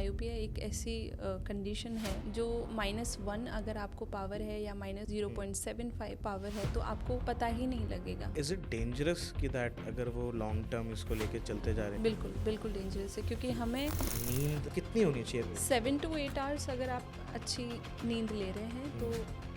Myopia एक ऐसी condition है जो -1 अगर आपको पावर है या -0.75 पावर है तो आपको पता ही नहीं लगेगा। इज इट डेंजरस कि दैट अगर वो लॉन्ग टर्म इसको लेके चलते जा रहे हैं? बिल्कुल बिल्कुल डेंजरस है, क्योंकि हमें नींद कितनी होनी चाहिए? 7 to 8 आवर्स अगर आप अच्छी नींद ले रहे हैं तो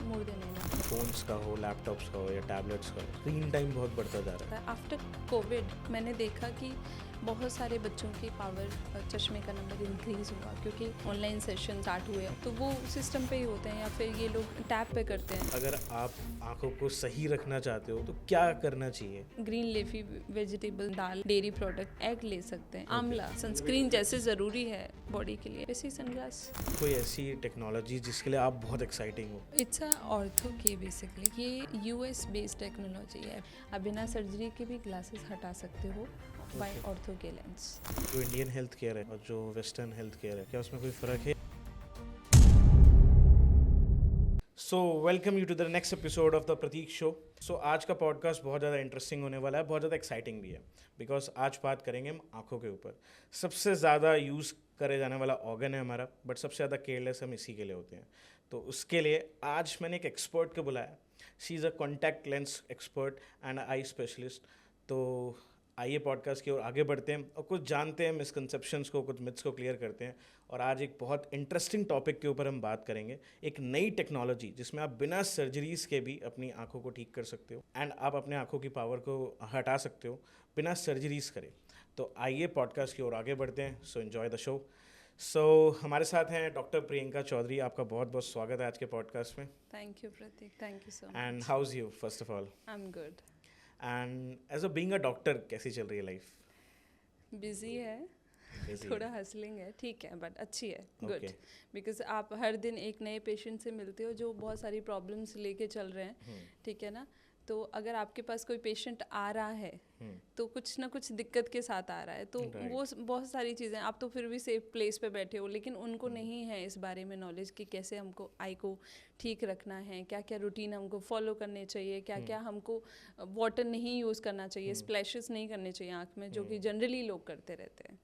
मोर देन इनफ। फोन्स का हो, लैपटॉप्स का हो या टैबलेट्स का हो, स्क्रीन टाइम बहुत बढ़ता जा रहा है। आफ्टर कोविड मैंने देखा कि बहुत सारे बच्चों की पावर, चश्मे का नंबर इंक्रीज़ हुआ क्योंकि ऑनलाइन सेशन स्टार्ट हुए, तो वो सिस्टम पे ही होते हैं या फिर ये लोग टैब पे करते हैं। अगर आप आंखों को सही रखना चाहते हो तो क्या करना चाहिए? ग्रीन लीफी वेजिटेबल, दाल, डेयरी प्रोडक्ट, एग ले सकते हैं। आंवला, सनस्क्रीन जैसे ज़रूरी है बॉडी के लिए, वैसे ही सनग्लास। कोई ऐसी टेक्नोलॉजी जिसके लिए आप बहुत एक्साइटिंग हो? It's a ortho K basically, ये यूएस बेस्ड टेक्नोलॉजी है। आप बिना सर्जरी के भी ग्लासेस हटा सकते हो बाय ऑर्थो के लेंस। जो इंडियन हेल्थ केयर है और जो वेस्टर्न हेल्थ केयर है, क्या उसमें कोई फ़र्क है? So welcome you to the next episode of the Prateek show. So आज का पॉडकास्ट बहुत ज़्यादा इंटरेस्टिंग होने वाला है, बहुत ज़्यादा एक्साइटिंग भी है, बिकॉज आज बात करेंगे हम आँखों के ऊपर। सबसे ज़्यादा यूज़ करे जाने वाला ऑर्गन है हमारा, बट सबसे ज़्यादा केयरलेस हम इसी के लिए होते हैं। तो उसके लिए आज मैंने एक एक्सपर्ट को बुलाया। She is a contact lens expert and eye specialist. तो आइए पॉडकास्ट की ओर आगे बढ़ते हैं और कुछ जानते हैं मिसकंसेप्शंस को, कुछ मिथ्स को क्लियर करते हैं। और आज एक बहुत इंटरेस्टिंग टॉपिक के ऊपर हम बात करेंगे, एक नई टेक्नोलॉजी जिसमें आप बिना सर्जरीज के भी अपनी आंखों को ठीक कर सकते हो एंड आप अपने आंखों की पावर को हटा सकते हो बिना सर्जरीज करे। तो आइए पॉडकास्ट की ओर आगे बढ़ते हैं। So enjoy the show. So हमारे साथ हैं डॉक्टर प्रियंका चौधरी। आपका बहुत बहुत स्वागत है आज के पॉडकास्ट में। Thank you Prateek, thank you so and much. How's you first of all? I am good. And as a being a doctor कैसी चल रही है लाइफ? बिजी है, Busy थोड़ा है। हसलिंग है, ठीक है, बट अच्छी है, गुड। Okay. बिकॉज आप हर दिन एक नए पेशेंट से मिलते हो जो बहुत सारी प्रॉब्लम्स लेके चल रहे हैं, ठीक है ना। तो अगर आपके पास कोई पेशेंट आ रहा है तो कुछ ना कुछ दिक्कत के साथ आ रहा है, तो Right. वो बहुत सारी चीज़ें, आप तो फिर भी सेफ प्लेस पे बैठे हो, लेकिन उनको नहीं है इस बारे में नॉलेज कि कैसे हमको आई को ठीक रखना है, क्या क्या रूटीन हमको फॉलो करने चाहिए, क्या क्या हमको वाटर नहीं यूज़ करना चाहिए, स्प्लैशेस नहीं करने चाहिए आँख में, जो कि जनरली लोग करते रहते हैं।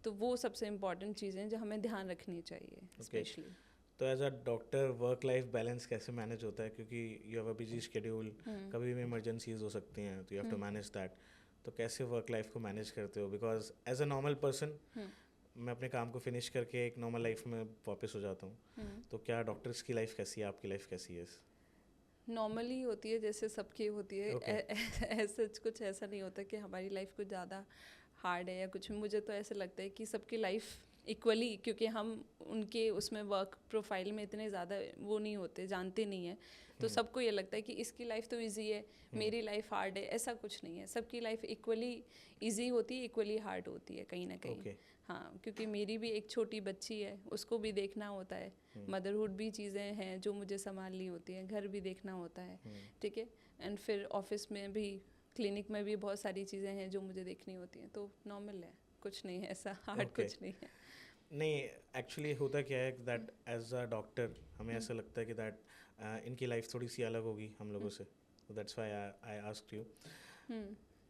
तो वो सबसे इम्पॉर्टेंट चीज़ें जो हमें ध्यान रखनी चाहिए स्पेशली। तो as a doctor work life balance कैसे मैनेज होता है? क्योंकि you have a busy schedule, कभी भी इमरजेंसीज हो सकती हैं, तो you have to manage that. तो कैसे वर्क लाइफ को मैनेज करते हो? Because as a normal person मैं अपने काम को फिनिश करके एक नॉर्मल लाइफ में वापस हो जाता हूँ। तो क्या डॉक्टर्स की लाइफ कैसी है, आपकी लाइफ कैसी है? नॉर्मली होती है जैसे सबकी होती है। Okay. ऐसा कुछ ऐसा नहीं होता कि हमारी लाइफ कुछ ज़्यादा हार्ड है या कुछ। मुझे तो ऐसे लगता है कि सबकी लाइफ इक्वली, क्योंकि हम उनके उसमें वर्क प्रोफाइल में इतने ज़्यादा वो नहीं होते, जानते नहीं हैं, तो सबको ये लगता है कि इसकी लाइफ तो इजी है, मेरी लाइफ हार्ड है। ऐसा कुछ नहीं है, सबकी लाइफ इक्वली इजी होती है, इक्वली हार्ड होती है कहीं ना कहीं। Okay. हाँ, क्योंकि मेरी भी एक छोटी बच्ची है, उसको भी देखना होता है, मदरहुड भी चीज़ें हैं जो मुझे संभालनी होती हैं, घर भी देखना होता है, ठीक है। एंड फिर ऑफिस में भी, क्लिनिक में भी बहुत सारी चीज़ें हैं जो मुझे देखनी होती हैं, तो नॉर्मल है, कुछ नहीं है ऐसा हार्ड। Okay. कुछ नहीं है। नहीं, एक्चुअली होता क्या है दैट एज अ डॉक्टर हमें ऐसा लगता है कि दैट इनकी लाइफ थोड़ी सी अलग होगी हम लोगों से, तो that's why I asked you.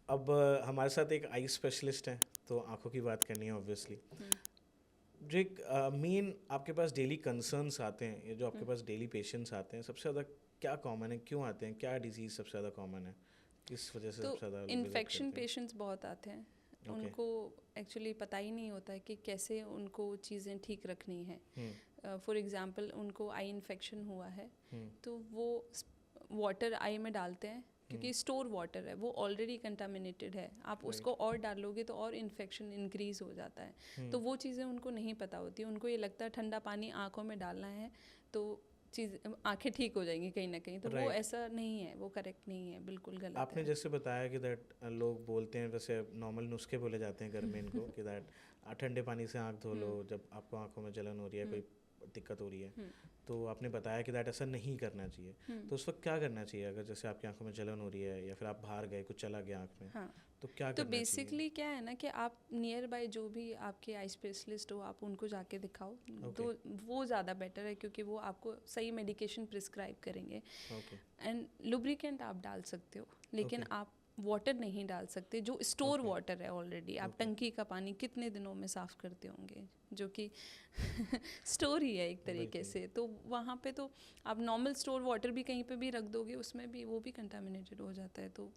अब हमारे साथ एक आई स्पेशलिस्ट हैं, तो आंखों की बात करनी है ऑब्वियसली। जो एक मेन आपके पास डेली कंसर्न्स आते हैं, ये जो आपके पास डेली पेशेंट्स आते हैं, सबसे ज़्यादा क्या कॉमन है, क्यों आते हैं, क्या डिजीज़ सबसे ज़्यादा कॉमन है, किस वजह से तो सबसे ज़्यादा इन्फेक्शन पेशेंट्स बहुत आते हैं। उनको एक्चुअली पता ही नहीं होता है कि कैसे उनको चीज़ें ठीक रखनी है। फॉर एग्जांपल उनको आई इन्फेक्शन हुआ है, तो वो वाटर आई में डालते हैं, क्योंकि स्टोर वाटर है, वो ऑलरेडी कंटामिनेटेड है, आप उसको और डालोगे तो और इन्फेक्शन इंक्रीज हो जाता है। तो वो चीज़ें उनको नहीं पता होती, उनको ये लगता है ठंडा पानी आँखों में डालना है तो चीज़ आंखें ठीक हो जाएंगी कहीं ना कहीं, तो वो ऐसा नहीं है, वो करेक्ट नहीं है, बिल्कुल गलत है। आपने जैसे बताया कि दैट लोग बोलते हैं, वैसे नॉर्मल नुस्खे बोले जाते हैं घर में इनको कि दैट ठंडे पानी से आँख धो लो जब आपको आँखों में जलन हो रही है, कोई दिक्कत हो रही है। तो आपने बताया कि दैट ऐसा नहीं करना चाहिए। तो उस वक्त क्या करना चाहिए अगर जैसे आपकी आंखों में जलन हो रही है या फिर आप बाहर गए, कुछ चला गया आँख में? हाँ, तो क्या तो करना बेसिकली क्या है ना कि आप नियर बाय जो भी आपके आई स्पेशलिस्ट हो, आप उनको जाके दिखाओ। तो वो ज़्यादा बेटर है, क्योंकि वो आपको सही मेडिकेशन प्रिस्क्राइब करेंगे। एंड लुब्रिकेंट आप डाल सकते हो, लेकिन आप वाटर नहीं डाल सकते जो स्टोर वाटर है ऑलरेडी। आप टंकी का पानी कितने दिनों में साफ़ करते होंगे, जो कि स्टोर ही है एक तरीके से। तो वहाँ पे तो आप नॉर्मल स्टोर वाटर भी कहीं पे भी रख दोगे, उसमें भी वो भी कंटामिनेटेड हो जाता है। तो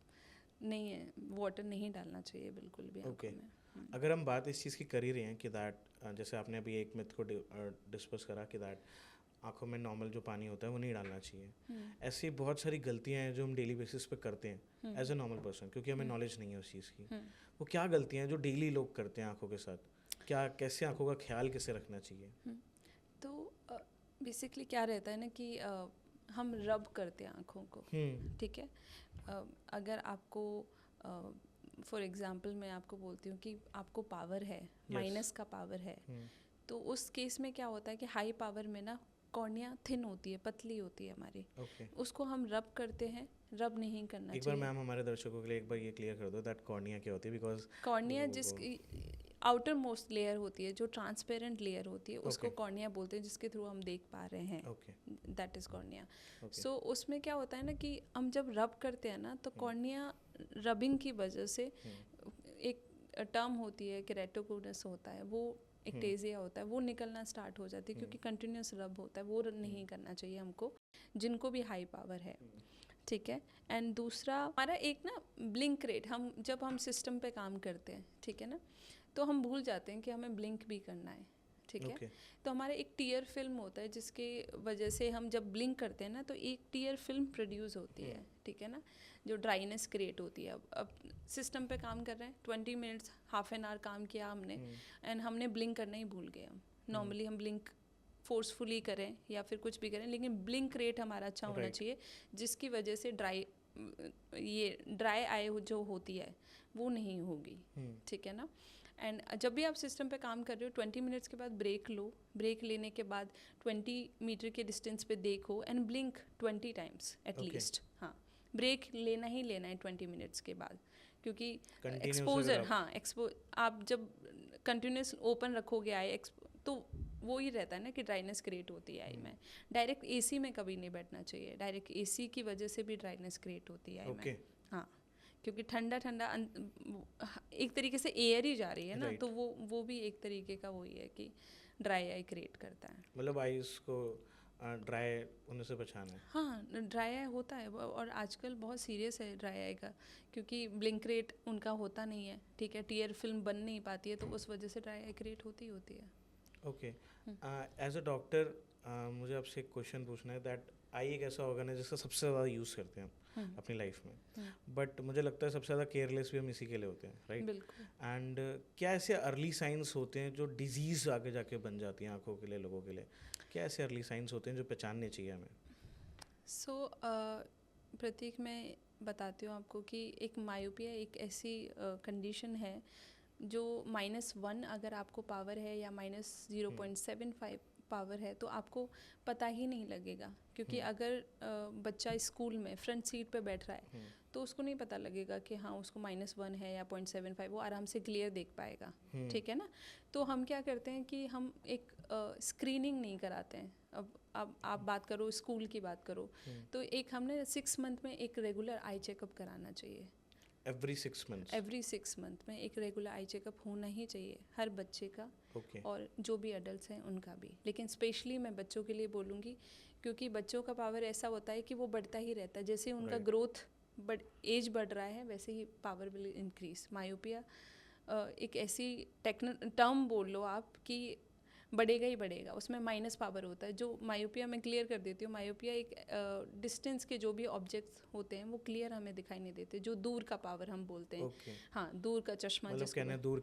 नहीं है, वाटर नहीं डालना चाहिए बिल्कुल भी आँखों में। अगर हम बात इस चीज़ की कर ही रहे हैं कि दैट, जैसे आपने अभी एक मिथ को डिस्कस करा कि दैट आँखों में नॉर्मल जो पानी होता है वो नहीं डालना चाहिए, ऐसी बहुत सारी गलतियाँ हैं जो हम डेली बेसिस पे करते हैं एज ए नॉर्मल पर्सन, क्योंकि हमें नॉलेज नहीं है उस चीज़ की। वो क्या गलतियाँ हैं जो डेली लोग करते हैं आँखों के साथ? क्या, कैसे आँखों का ख्याल कैसे रखना चाहिए? तो बेसिकली क्या रहता है ना कि हम रब करते हैं आँखों को, ठीक है। अगर आपको फॉर एग्जांपल मैं आपको बोलती हूँ कि आपको पावर है, माइनस का पावर है, तो उस केस में क्या होता है कि हाई पावर में ना कॉर्निया थिन होती है, पतली होती है हमारी, उसको हम रब करते हैं। रब नहीं करना चाहिए। एक बार मैम हमारे दर्शकों के लिए एक बार ये क्लियर कर दो दैट कॉर्निया क्या होती है, बिकॉज कॉर्निया जिसकी आउटर मोस्ट लेयर होती है, जो ट्रांसपेरेंट लेयर होती है, उसको कॉर्निया बोलते हैं, जिसके थ्रू हम देख पा रहे हैं, दैट इज़ कॉर्निया। सो उसमें क्या होता है ना कि हम जब रब करते हैं ना, तो कॉर्निया रबिंग की वजह से एक टर्म होती है केरेटोकोनस होता है, वो एक्टेजिया होता है, वो निकलना स्टार्ट हो जाती है, क्योंकि कंटिन्यूस रब होता है। वो नहीं करना चाहिए हमको, जिनको भी हाई पावर है, ठीक है। एंड दूसरा हमारा एक ना ब्लिंक रेट, जब हम सिस्टम पे काम करते हैं, ठीक है ना, तो हम भूल जाते हैं कि हमें ब्लिंक भी करना है, ठीक है। तो हमारा एक टीयर फिल्म होता है, जिसके वजह से हम जब ब्लिंक करते हैं ना, तो एक टीयर फिल्म प्रोड्यूस होती है, ठीक है ना, जो ड्राइनेस क्रिएट होती है। अब सिस्टम पे काम कर रहे हैं, 20 मिनट्स हाफ एन आवर काम किया हमने, एंड हमने ब्लिंक करना ही भूल गए। हम नॉर्मली हम ब्लिंक फोर्सफुली करें या फिर कुछ भी करें, लेकिन ब्लिंक रेट हमारा अच्छा होना चाहिए, जिसकी वजह से ड्राई आई जो होती है वो नहीं होगी, ठीक है ना। एंड जब भी आप सिस्टम पे काम कर रहे हो, 20 मिनट्स के बाद ब्रेक लो। ब्रेक लेने के बाद 20 मीटर के डिस्टेंस पे देखो एंड ब्लिंक 20 टाइम्स एटलीस्ट। हाँ, ब्रेक लेना ही लेना है 20 मिनट्स के बाद, क्योंकि एक्सपोजर, आप जब कंटिन्यूस ओपन रखोगे आई, तो वो ही रहता है ना कि ड्राइनेस क्रिएट होती है आई में। डायरेक्ट एसी में कभी नहीं बैठना चाहिए, डायरेक्ट एसी की वजह से भी ड्राइनेस क्रिएट होती है आई में। हाँ, क्योंकि ठंडा ठंडा एक तरीके से एयर ही जा रही है ना, तो वो भी एक तरीके का वही है कि ड्राई आई क्रिएट करता है। मतलब आईज को ड्राई होने से बचाना है। हाँ, ड्राई आई होता है, और आजकल बहुत सीरियस है ड्राई आई का, क्योंकि ब्लिंक रेट उनका होता नहीं है, ठीक है, टीयर फिल्म बन नहीं पाती है, तो उस वजह से ड्राई आई क्रिएट होती है। ओके, एज अ डॉक्टर मुझे आपसे एक क्वेश्चन पूछना है दैट आई एक ऐसा ऑर्गन है जिसका सबसे ज़्यादा यूज़ करते हैं हम अपनी लाइफ में, बट मुझे लगता है सबसे ज़्यादा केयरलेस भी हम इसी के लिए होते हैं, राइट? एंड क्या ऐसे अर्ली साइंस होते हैं जो डिजीज़ आगे जाके बन जाती हैं आँखों के लिए, लोगों के लिए? क्या ऐसे अर्ली साइंस होते हैं जो पहचानने चाहिए हमें? सो प्रतीक, मैं बताती हूँ आपको कि एक मायोपिया एक ऐसी कंडीशन है जो -1 अगर आपको पावर है या -0.75 पावर है, तो आपको पता ही नहीं लगेगा, क्योंकि अगर बच्चा स्कूल में फ्रंट सीट पे बैठ रहा है, तो उसको नहीं पता लगेगा कि हाँ उसको -1 है या 0.75, वो आराम से क्लियर देख पाएगा, ठीक है ना। तो हम क्या करते हैं कि हम एक स्क्रीनिंग नहीं कराते हैं। अब आप बात करो, स्कूल की बात करो, तो एक हमने 6 मंथ में एक रेगुलर आई चेकअप कराना चाहिए। एवरी 6 मंथ में एक रेगुलर आई चेकअप होना ही चाहिए हर बच्चे का, और जो भी एडल्ट्स हैं उनका भी। लेकिन स्पेशली मैं बच्चों के लिए बोलूँगी, क्योंकि बच्चों का पावर ऐसा होता है कि वो बढ़ता ही रहता है, जैसे उनका ग्रोथ एज बढ़ रहा है वैसे ही पावर विल इंक्रीज। मायोपिया एक ऐसी टर्म बोल लो आप कि बढ़ेगा ही बढ़ेगा, उसमें माइनस पावर होता है। जो मायोपिया मैं क्लियर कर देती हूँ, मायोपिया एक डिस्टेंस के जो भी ऑब्जेक्ट्स होते हैं वो क्लियर हमें दिखाई नहीं देते, जो दूर का पावर हम बोलते हैं। हाँ, दूर का चश्मा, मतलब कहना दूर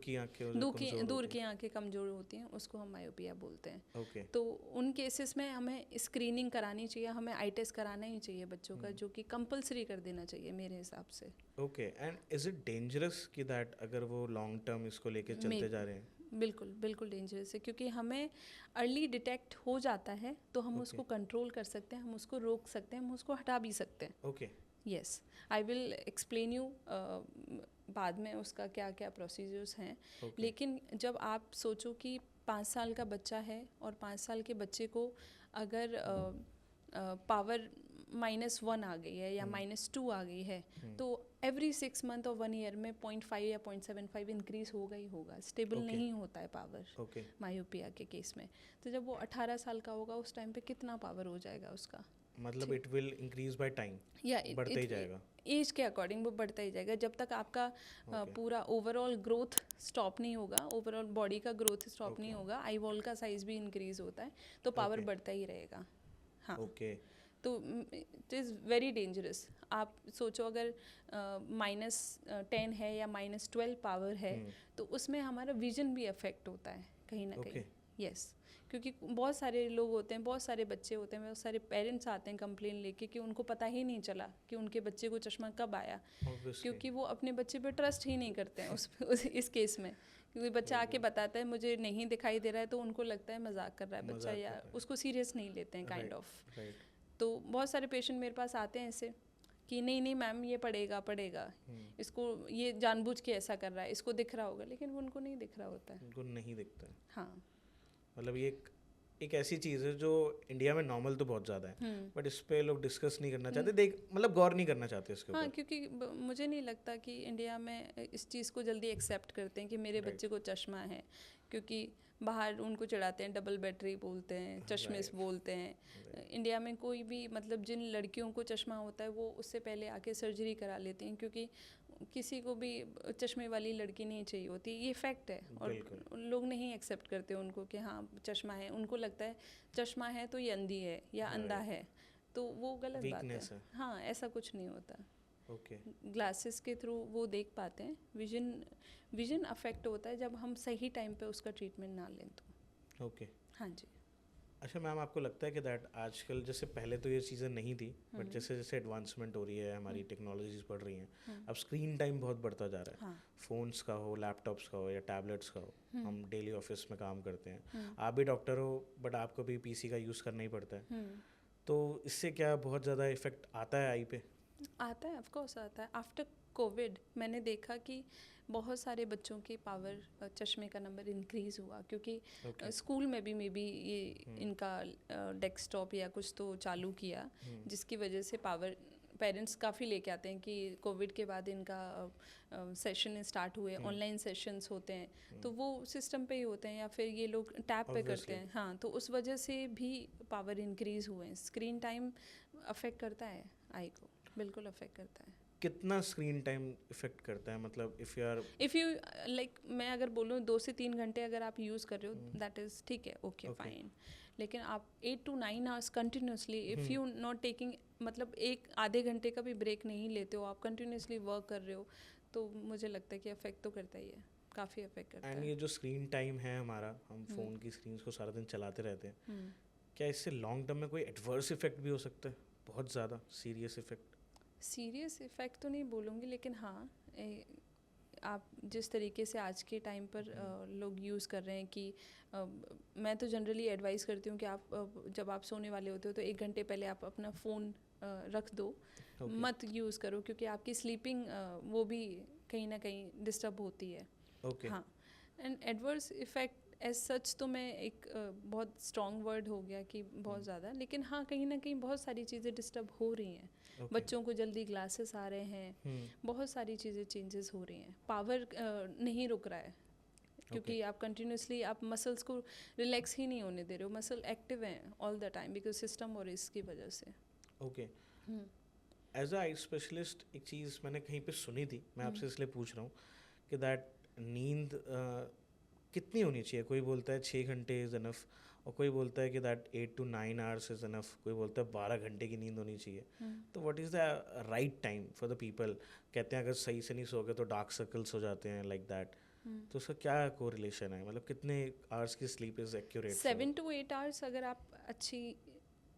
की आंखें कमजोर होती हैं, उसको हम मायोपिया बोलते हैं। तो उन केसेस में हमें स्क्रीनिंग करानी चाहिए, हमें आई टेस्ट कराना ही चाहिए बच्चों का, जो कि कंपलसरी कर देना चाहिए मेरे हिसाब से। Okay, and is it dangerous कि दैट अगर वो लॉन्ग टर्म इसको लेके चलते जा रहे हैं? बिल्कुल डेंजरस है, क्योंकि हमें अर्ली डिटेक्ट हो जाता है तो हम उसको कंट्रोल कर सकते हैं, हम उसको रोक सकते हैं, हम उसको हटा भी सकते हैं। Okay, yes, I will explain you बाद में उसका क्या क्या प्रोसीजर्स हैं। लेकिन जब आप सोचो कि 5 साल का बच्चा है और 5 साल के बच्चे को अगर पावर -1 आ गई है या -2 आ गई है, तो एवरी 6 मंथ और 1 ईयर में 0.5 या 0.75 इंक्रीज होगा ही होगा, स्टेबल नहीं होता है पावर मायोपिया के केस में। तो जब वो 18 साल का होगा उस टाइम पे कितना पावर हो जाएगा उसका, मतलब it will increase by time, या बढ़ता ही जाएगा एज के अकॉर्डिंग, वो बढ़ता ही जाएगा जब तक आपका पूरा ओवरऑल ग्रोथ स्टॉप नहीं होगा, ओवरऑल बॉडी का ग्रोथ स्टॉप नहीं होगा, आई वॉल का साइज भी इंक्रीज होता है तो पावर बढ़ता ही रहेगा। हाँ तो इट इज़ वेरी डेंजरस। आप सोचो अगर -10 है या -12 पावर है तो उसमें हमारा विजन भी अफेक्ट होता है कहीं ना कहीं। यस, क्योंकि बहुत सारे लोग होते हैं, बहुत सारे बच्चे होते हैं, बहुत सारे पेरेंट्स आते हैं कंप्लेन लेके कि उनको पता ही नहीं चला कि उनके बच्चे को चश्मा कब आया, क्योंकि वो अपने बच्चे पे ट्रस्ट ही नहीं करते हैं इस केस में। क्योंकि बच्चा आके बताता है मुझे नहीं दिखाई दे रहा है तो उनको लगता है मजाक कर रहा है बच्चा, या उसको सीरियस नहीं लेते हैं काइंड ऑफ। तो बहुत सारे पेशेंट मेरे पास आते हैं ऐसे कि नहीं मैम ये पड़ेगा इसको, ये जानबूझ के ऐसा कर रहा है, इसको दिख रहा होगा, लेकिन वो उनको नहीं दिख रहा होता है, उनको नहीं दिखता है। हाँ, मतलब ये एक ऐसी चीज़ है जो इंडिया में नॉर्मल तो बहुत ज़्यादा है, बट इस पे लोग डिस्कस नहीं करना चाहते, मतलब गौर नहीं करना चाहते इसके ऊपर। हाँ, क्योंकि मुझे नहीं लगता कि इंडिया में इस चीज़ को जल्दी एक्सेप्ट करते हैं कि मेरे बच्चे को चश्मा है, क्योंकि बाहर उनको चिढ़ाते हैं, डबल बैटरी बोलते हैं, चश्मिश बोलते हैं। इंडिया में कोई भी मतलब जिन लड़कियों को चश्मा होता है वो उससे पहले आके सर्जरी करा लेती हैं, क्योंकि किसी को भी चश्मे वाली लड़की नहीं चाहिए होती, ये फैक्ट है। और लोग नहीं एक्सेप्ट करते उनको कि हाँ चश्मा है, उनको लगता है चश्मा है तो ये अंधी है या अंधा है, तो वो गलत बात है। हाँ, ऐसा कुछ नहीं होता। ग्लासेस के थ्रू वो देख पाते हैं, विजन अफेक्ट होता है जब हम सही टाइम पे उसका ट्रीटमेंट ना लें तो। हाँ जी। अच्छा मैम, आपको लगता है कि दैट आजकल जैसे पहले तो ये चीज़ें नहीं थी, बट जैसे जैसे एडवांसमेंट हो रही है, हमारी टेक्नोलॉजीज बढ़ रही हैं, अब स्क्रीन टाइम बहुत बढ़ता जा रहा है, फ़ोन्स का हो, लैपटॉप्स का हो या टैबलेट्स का हो, हम डेली ऑफिस में काम करते हैं, आप भी डॉक्टर हो बट आपको भी पीसी का यूज़ करना ही पड़ता है, तो इससे क्या बहुत ज़्यादा इफेक्ट आता है आई पे? आता है, ऑफकोर्स आता है। आफ्टर कोविड मैंने देखा कि बहुत सारे बच्चों के पावर चश्मे का नंबर इंक्रीज़ हुआ, क्योंकि स्कूल में भी मे बी ये इनका डेस्कटॉप या कुछ तो चालू किया, जिसकी वजह से पावर पेरेंट्स काफ़ी लेके आते हैं कि कोविड के बाद इनका सेशन स्टार्ट हुए, ऑनलाइन सेशंस होते हैं, तो वो सिस्टम पे ही होते हैं या फिर ये लोग टैब पे करते हैं। हाँ, तो उस वजह से भी पावर इंक्रीज़ हुए हैं। स्क्रीन टाइम अफेक्ट करता है आई को, बिल्कुल अफेक्ट करता है। कितना स्क्रीन टाइम इफेक्ट करता है? मतलब इफ़ यू लाइक मैं अगर बोलूँ 2 से 3 घंटे अगर आप यूज़ कर रहे हो दैट इज़ ठीक है, ओके फाइन, लेकिन आप 8 to 9 hours continuously if you not taking, मतलब एक आधे घंटे का भी ब्रेक नहीं लेते हो, आप कंटिन्यूसली वर्क कर रहे हो, तो मुझे लगता है कि अफेक्ट तो करता ही है, काफ़ी अफेक्ट करता है। एंड ये जो स्क्रीन टाइम है हमारा, हम फ़ोन की स्क्रीन को सारा दिन चलाते रहते हैं, क्या इससे लॉन्ग टर्म में कोई एडवर्स इफेक्ट भी हो सकता है? बहुत ज़्यादा सीरियस इफेक्ट? सीरियस इफ़ेक्ट तो नहीं बोलूँगी, लेकिन हाँ आप जिस तरीके से आज के टाइम पर लोग यूज़ कर रहे हैं कि मैं तो जनरली एडवाइस करती हूँ कि आप जब आप सोने वाले होते हो तो 1 घंटे पहले आप अपना फ़ोन रख दो, मत यूज़ करो, क्योंकि आपकी स्लीपिंग वो भी कहीं ना कहीं डिस्टर्ब होती है। हाँ, and adverse effect as such तो मैं एक बहुत स्ट्रॉन्ग वर्ड हो गया कि बहुत ज़्यादा, लेकिन हाँ कहीं ना कहीं बहुत सारी चीज़ें डिस्टर्ब हो रही हैं। बच्चों को जल्दी ग्लासेस आ रहे हैं, बहुत सारी चीज़ें चेंजेस हो रही हैं, पावर नहीं रुक रहा है, क्योंकि आप कंटिन्यूसली आप मसल्स को रिलैक्स ही नहीं होने दे रहे हो, मसल एक्टिव हैं all the time because system और इसकी वजह से। Okay, as a eye specialist एक चीज़ मैंने कहीं पे सुनी थी, मैं आपसे इसलिए पूछ रहा हूँ कि दैट नींद कितनी होनी चाहिए? कोई बोलता है 6 घंटे इज़ इनफ, और कोई बोलता है कि that 8 to 9 hours is enough, कोई बोलता है 12 घंटे की नींद होनी चाहिए। तो what is the right time for the people? कहते हैं अगर सही से नहीं सोगे तो डार्क सर्कल्स हो जाते हैं लाइक दैट, तो उसका क्या कोरिलेशन है? मतलब कितने आवर्स की sleep is accurate? 7 to 8 hours अगर आप अच्छी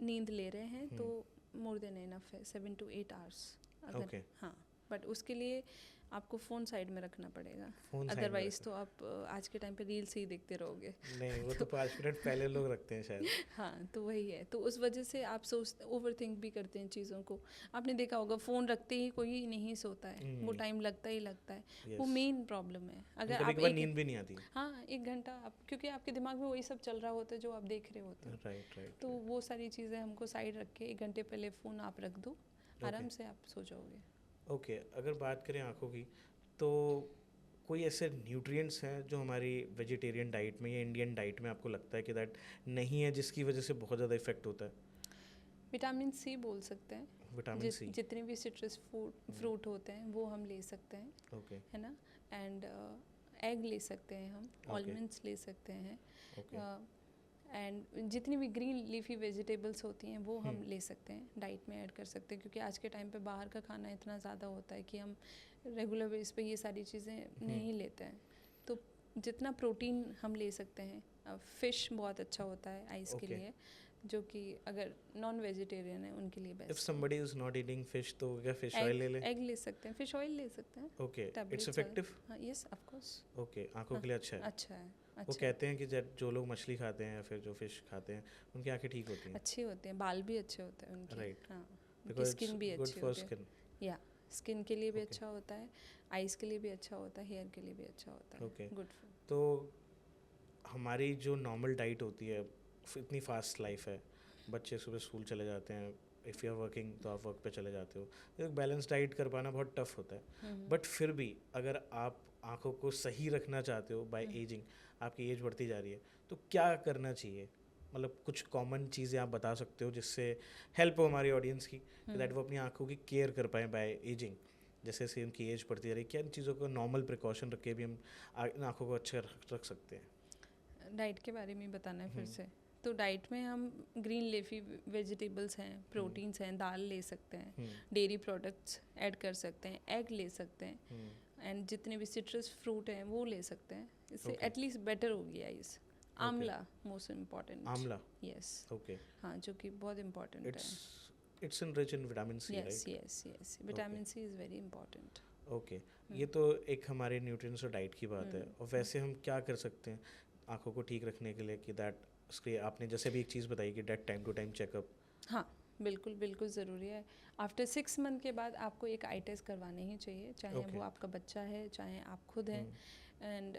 नींद ले रहे हैं तो मोर देन इनफ है 7 to 8 आवर्स अगर। हाँ, बट उसके लिए आपको फ़ोन साइड में रखना पड़ेगा, अदरवाइज तो आप आज के टाइम पे रील्स ही देखते रहोगे। नहीं, वो तो 5 मिनट पहले लोग रखते हैं शायद। हाँ, तो वही है, तो उस वजह से आप ओवर थिंक भी करते हैं चीज़ों को। आपने देखा होगा फ़ोन रखते ही कोई नहीं सोता है, वो टाइम लगता ही लगता है, वो मेन प्रॉब्लम है। अगर आप नींद भी नहीं आती। हाँ, 1 घंटा आप, क्योंकि आपके दिमाग में वही सब चल रहा होता है जो आप देख रहे होते हैं। राइट। तो वो सारी चीज़ें हमको साइड रख के 1 घंटे पहले फ़ोन आप रख दो, आराम से आप सो जाओगे। ओके, अगर बात करें आँखों की, तो कोई ऐसे न्यूट्रिएंट्स हैं जो हमारी वेजिटेरियन डाइट में या इंडियन डाइट में आपको लगता है कि दैट नहीं है, जिसकी वजह से बहुत ज़्यादा इफेक्ट होता है? विटामिन सी बोल सकते हैं, विटामिन सी। जितने भी सिट्रस फ्रूट होते हैं वो हम ले सकते हैं, ओके। है ना। एंड एग ले सकते हैं हम, ऑलमंड्स ले सकते हैं, एंड जितनी भी ग्रीन लीफी वेजिटेबल्स होती हैं वो हम ले सकते हैं, डाइट में ऐड कर सकते हैं, क्योंकि आज के टाइम पे बाहर का खाना इतना ज़्यादा होता है कि हम रेगुलर बेस पे ये सारी चीज़ें नहीं लेते हैं। तो जितना प्रोटीन हम ले सकते हैं, फ़िश बहुत अच्छा होता है आइज़ के लिए, जो कि अगर नॉन वेजिटेरियन है उनके लिए best. If somebody is not eating fish, तो क्या फिश ऑयल ले ले? एग ले सकते हैं, फिश ऑयल ले सकते हैं। Okay, it's effective? हाँ, यस ऑफ कोर्स। ओके, आंखों के लिए अच्छा है? अच्छा है। वो कहते हैं कि जो लोग मछली खाते हैं या फिर जो फिश खाते हैं उनकी आंखें ठीक होती हैं, अच्छी होती हैं, बाल भी अच्छे होते हैं उनके, राइट? हाँ, बिकॉज़ स्किन भी अच्छी फॉर होती है, स्किन। या स्किन के लिए भी अच्छा होता है, आइज़ के लिए भी अच्छा होता है, हेयर के लिए भी अच्छा होता है। Okay, good food. तो हमारी जो नॉर्मल डाइट होती है, इतनी फास्ट लाइफ है, बच्चे सुबह स्कूल चले जाते हैं, इफ़ यू आर वर्किंग तो आप वर्क पे चले जाते हो, एक बैलेंस डाइट कर पाना बहुत टफ होता है। बट फिर भी अगर आप आँखों को सही रखना चाहते हो बाय एजिंग, आपकी एज बढ़ती जा रही है, तो क्या करना चाहिए? मतलब कुछ कॉमन चीज़ें आप बता सकते हो जिससे हेल्प हो हमारी ऑडियंस की, दैट वो अपनी आँखों की केयर कर पाएँ बाय एजिंग, जैसे जैसे उनकी एज बढ़ती जा रही है, क्या इन चीज़ों को नॉर्मल प्रिकॉशन रख के भी हम आँखों को अच्छा रख सकते हैं? डाइट के बारे में बताना है फिर से, तो डाइट में हम ग्रीन लीफी वेजिटेबल्स हैं, प्रोटीन्स हैं, दाल ले सकते हैं, डेयरी प्रोडक्ट्स ऐड कर सकते हैं, एग ले सकते हैं, एंड जितने भी सिट्रस फ्रूट हैं वो ले सकते हैं, इससे एटलीस्ट बेटर होगी eyes. Amla most important. Amla? Yes. Okay. हाँ, जो कि बहुत इम्पॉर्टेंट है। It's rich in vitamin C, right? Yes yes yes, vitamin C is very important. Okay, ये तो एक हमारे न्यूट्रिएंट्स और डाइट की बात है, और वैसे हम क्या कर सकते हैं आँखों को ठीक रखने के लिए कि दैट, उसके आपने जैसे भी एक चीज़ बताई कि that time to time checkup? हाँ, बिल्कुल बिल्कुल ज़रूरी है। आफ्टर 6 मंथ के बाद आपको एक आई टेस्ट करवाने ही चाहिए, चाहे वो आपका बच्चा है, चाहे आप खुद हैं। एंड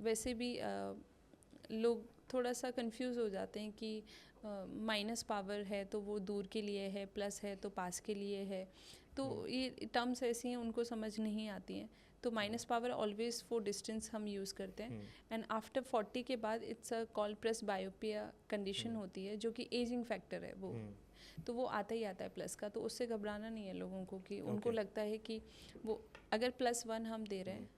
वैसे भी लोग थोड़ा सा कंफ्यूज हो जाते हैं कि माइनस पावर है तो वो दूर के लिए है, प्लस है तो पास के लिए है, तो ये टर्म्स ऐसी हैं उनको समझ नहीं आती हैं। तो minus power always for distance हम यूज़ करते हैं, एंड आफ्टर 40 के बाद it's a call presbyopia condition होती है, जो कि एजिंग फैक्टर है वो, तो वो आता ही आता है प्लस का, तो उससे घबराना नहीं है लोगों को कि उनको लगता है कि वो अगर +1 हम दे रहे हैं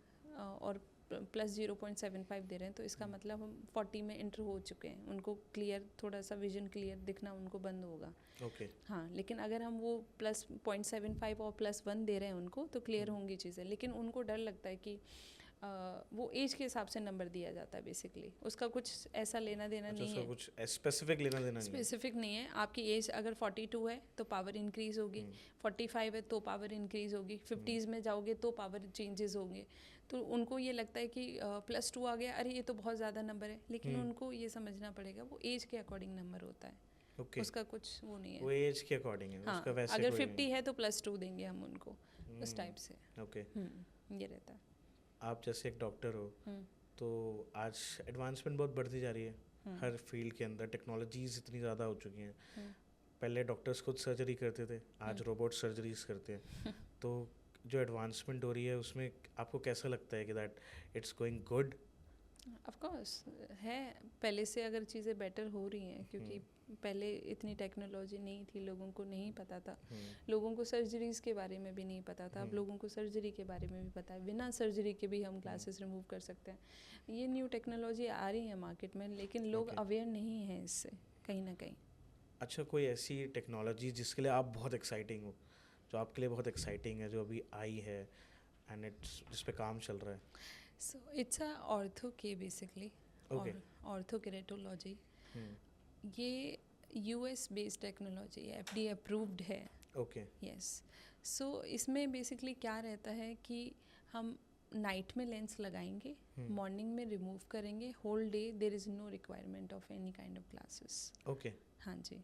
और +0.75 दे रहे हैं तो इसका मतलब हम 40 में एंटर हो चुके हैं, उनको क्लियर, थोड़ा सा विजन क्लियर दिखना उनको बंद होगा। हाँ, लेकिन अगर हम वो +0.75 और +1 दे रहे हैं उनको, तो क्लियर होंगी चीज़ें, लेकिन उनको डर लगता है कि वो एज के हिसाब से नंबर दिया जाता है बेसिकली, उसका कुछ ऐसा लेना देना नहीं है, कुछ स्पेसिफिक लेना देना नहीं है। स्पेसिफिक नहीं है। आपकी एज अगर 42 है तो पावर इंक्रीज होगी, 45 है तो पावर इंक्रीज होगी, 50s में जाओगे तो पावर चेंजेस होंगे। तो उनको ये लगता है कि +2 आ गया, अरे ये तो बहुत ज़्यादा नंबर है, लेकिन उनको ये समझना पड़ेगा वो एज के अकॉर्डिंग नंबर होता है। उसका कुछ वो नहीं है, वो एज के अकॉर्डिंग है। हाँ, उसका वैसे अगर 50 है तो +2 देंगे हम उनको, उस टाइप से। ओके, ये रहता है। आप जैसे एक डॉक्टर हो, तो आज एडवांसमेंट बहुत बढ़ती जा रही है हर फील्ड के अंदर, टेक्नोलॉजीज इतनी ज़्यादा हो चुकी हैं। पहले डॉक्टर्स खुद सर्जरी करते थे, आज रोबोट सर्जरीज करते हैं। तो जो एडवांसमेंट हो रही है उसमें आपको कैसा लगता है कि that it's going good? Of course है, पहले से अगर चीज़ें बेटर हो रही हैं, क्योंकि पहले इतनी टेक्नोलॉजी नहीं थी, लोगों को नहीं पता था, लोगों को सर्जरीज़ के बारे में भी नहीं पता था, अब लोगों को सर्जरी के बारे में भी पता है, बिना सर्जरी के भी हम ग्लासेस रिमूव कर सकते हैं। ये न्यू टेक्नोलॉजी आ रही है मार्केट में, लेकिन लोग अवेयर नहीं हैं इससे कहीं ना कहीं। अच्छा, कोई ऐसी टेक्नोलॉजी जिसके लिए आप बहुत एक्साइटिंग हो, जो आपके लिए बहुत एक्साइटिंग है, जो अभी आई है एंड इट्स जिस पे काम चल रहा है? So it's a ortho K basically, ortho keratology. ये यूएस बेस्ड टेक्नोलॉजी है, FDA अप्रूव्ड है। Okay, yes. सो इसमें बेसिकली क्या रहता है कि हम नाइट में लेंस लगाएंगे, मॉर्निंग में रिमूव करेंगे, whole day there is no requirement of any kind of glasses. Okay, हाँ जी,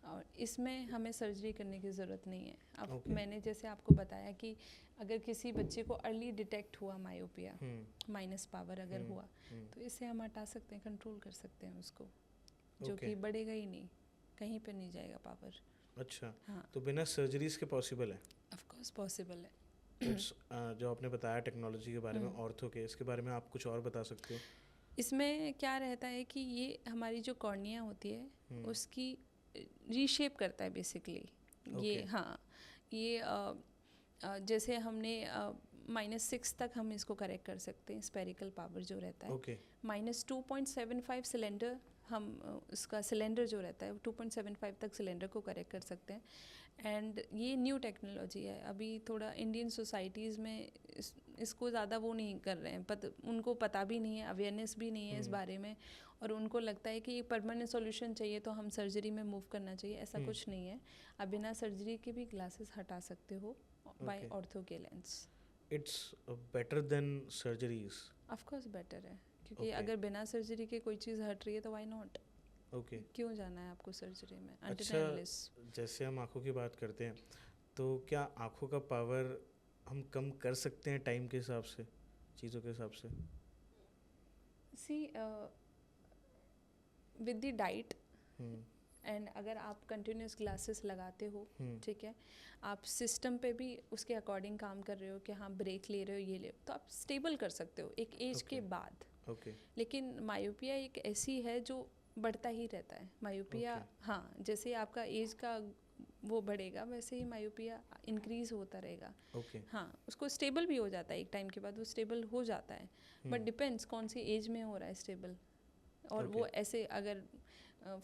और इसमें हमें सर्जरी करने की ज़रूरत नहीं है। अब मैंने जैसे आपको बताया कि अगर किसी बच्चे को अर्ली डिटेक्ट हुआ मायोपिया, माइनस पावर अगर हुआ, तो इससे हम हटा सकते हैं, कंट्रोल कर सकते हैं उसको, जो कि बढ़ेगा ही नहीं, कहीं पे नहीं जाएगा पावर। अच्छा, हाँ, तो बिना सर्जरीज के पॉसिबल है? ऑफ कोर्स पॉसिबल है। जो आपने बताया टेक्नोलॉजी के बारे में ऑर्थो के, इसके बारे में आप कुछ और बता सकते हो? इसमें क्या रहता है कि ये हमारी जो कॉर्निया होती है उसकी रीशेप करता है बेसिकली। ये हाँ, ये जैसे हमने -6 तक हम इसको करेक्ट कर सकते हैं, स्पेरिकल पावर जो रहता है। -2.75 सिलेंडर हम उसका सिलेंडर जो रहता है 2.75 तक सिलेंडर को करेक्ट कर सकते हैं। एंड ये न्यू टेक्नोलॉजी है, अभी थोड़ा इंडियन सोसाइटीज़ में इसको ज़्यादा वो नहीं कर रहे हैं, उनको पता भी नहीं है, अवेयरनेस भी नहीं है इस बारे में, और उनको लगता है कि ये परमानेंट सॉल्यूशन चाहिए तो हम सर्जरी में मूव करना चाहिए। ऐसा कुछ नहीं है, आप बिना सर्जरी के भी ग्लासेस हटा सकते हो बाय ऑर्थो के lens. It's better than surgeries? Of course better है, क्योंकि अगर बिना सर्जरी के कोई चीज़ हट रही है तो व्हाई नॉट। क्यों जाना है आपको सर्जरी में? अच्छा, जैसे हम आँखों की बात करते हैं तो क्या आँखों का पावर हम कम कर सकते हैं टाइम के हिसाब से, चीज़ों के हिसाब से? सी विद द डाइट एंड अगर आप कंटिन्यूस ग्लासेस लगाते हो, ठीक है, आप सिस्टम पे भी उसके अकॉर्डिंग काम कर रहे हो कि हाँ ब्रेक ले रहे हो, ये ले, तो आप स्टेबल कर सकते हो एक एज के बाद। लेकिन मायोपिया एक ऐसी है जो बढ़ता ही रहता है। मायोपिया हाँ, जैसे आपका एज का वो बढ़ेगा वैसे ही मायोपिया इंक्रीज होता रहेगा। हाँ, उसको स्टेबल भी हो जाता है एक टाइम के बाद, वो स्टेबल हो जाता है, बट डिपेंड्स कौन सी एज में हो रहा है स्टेबल। और वो ऐसे अगर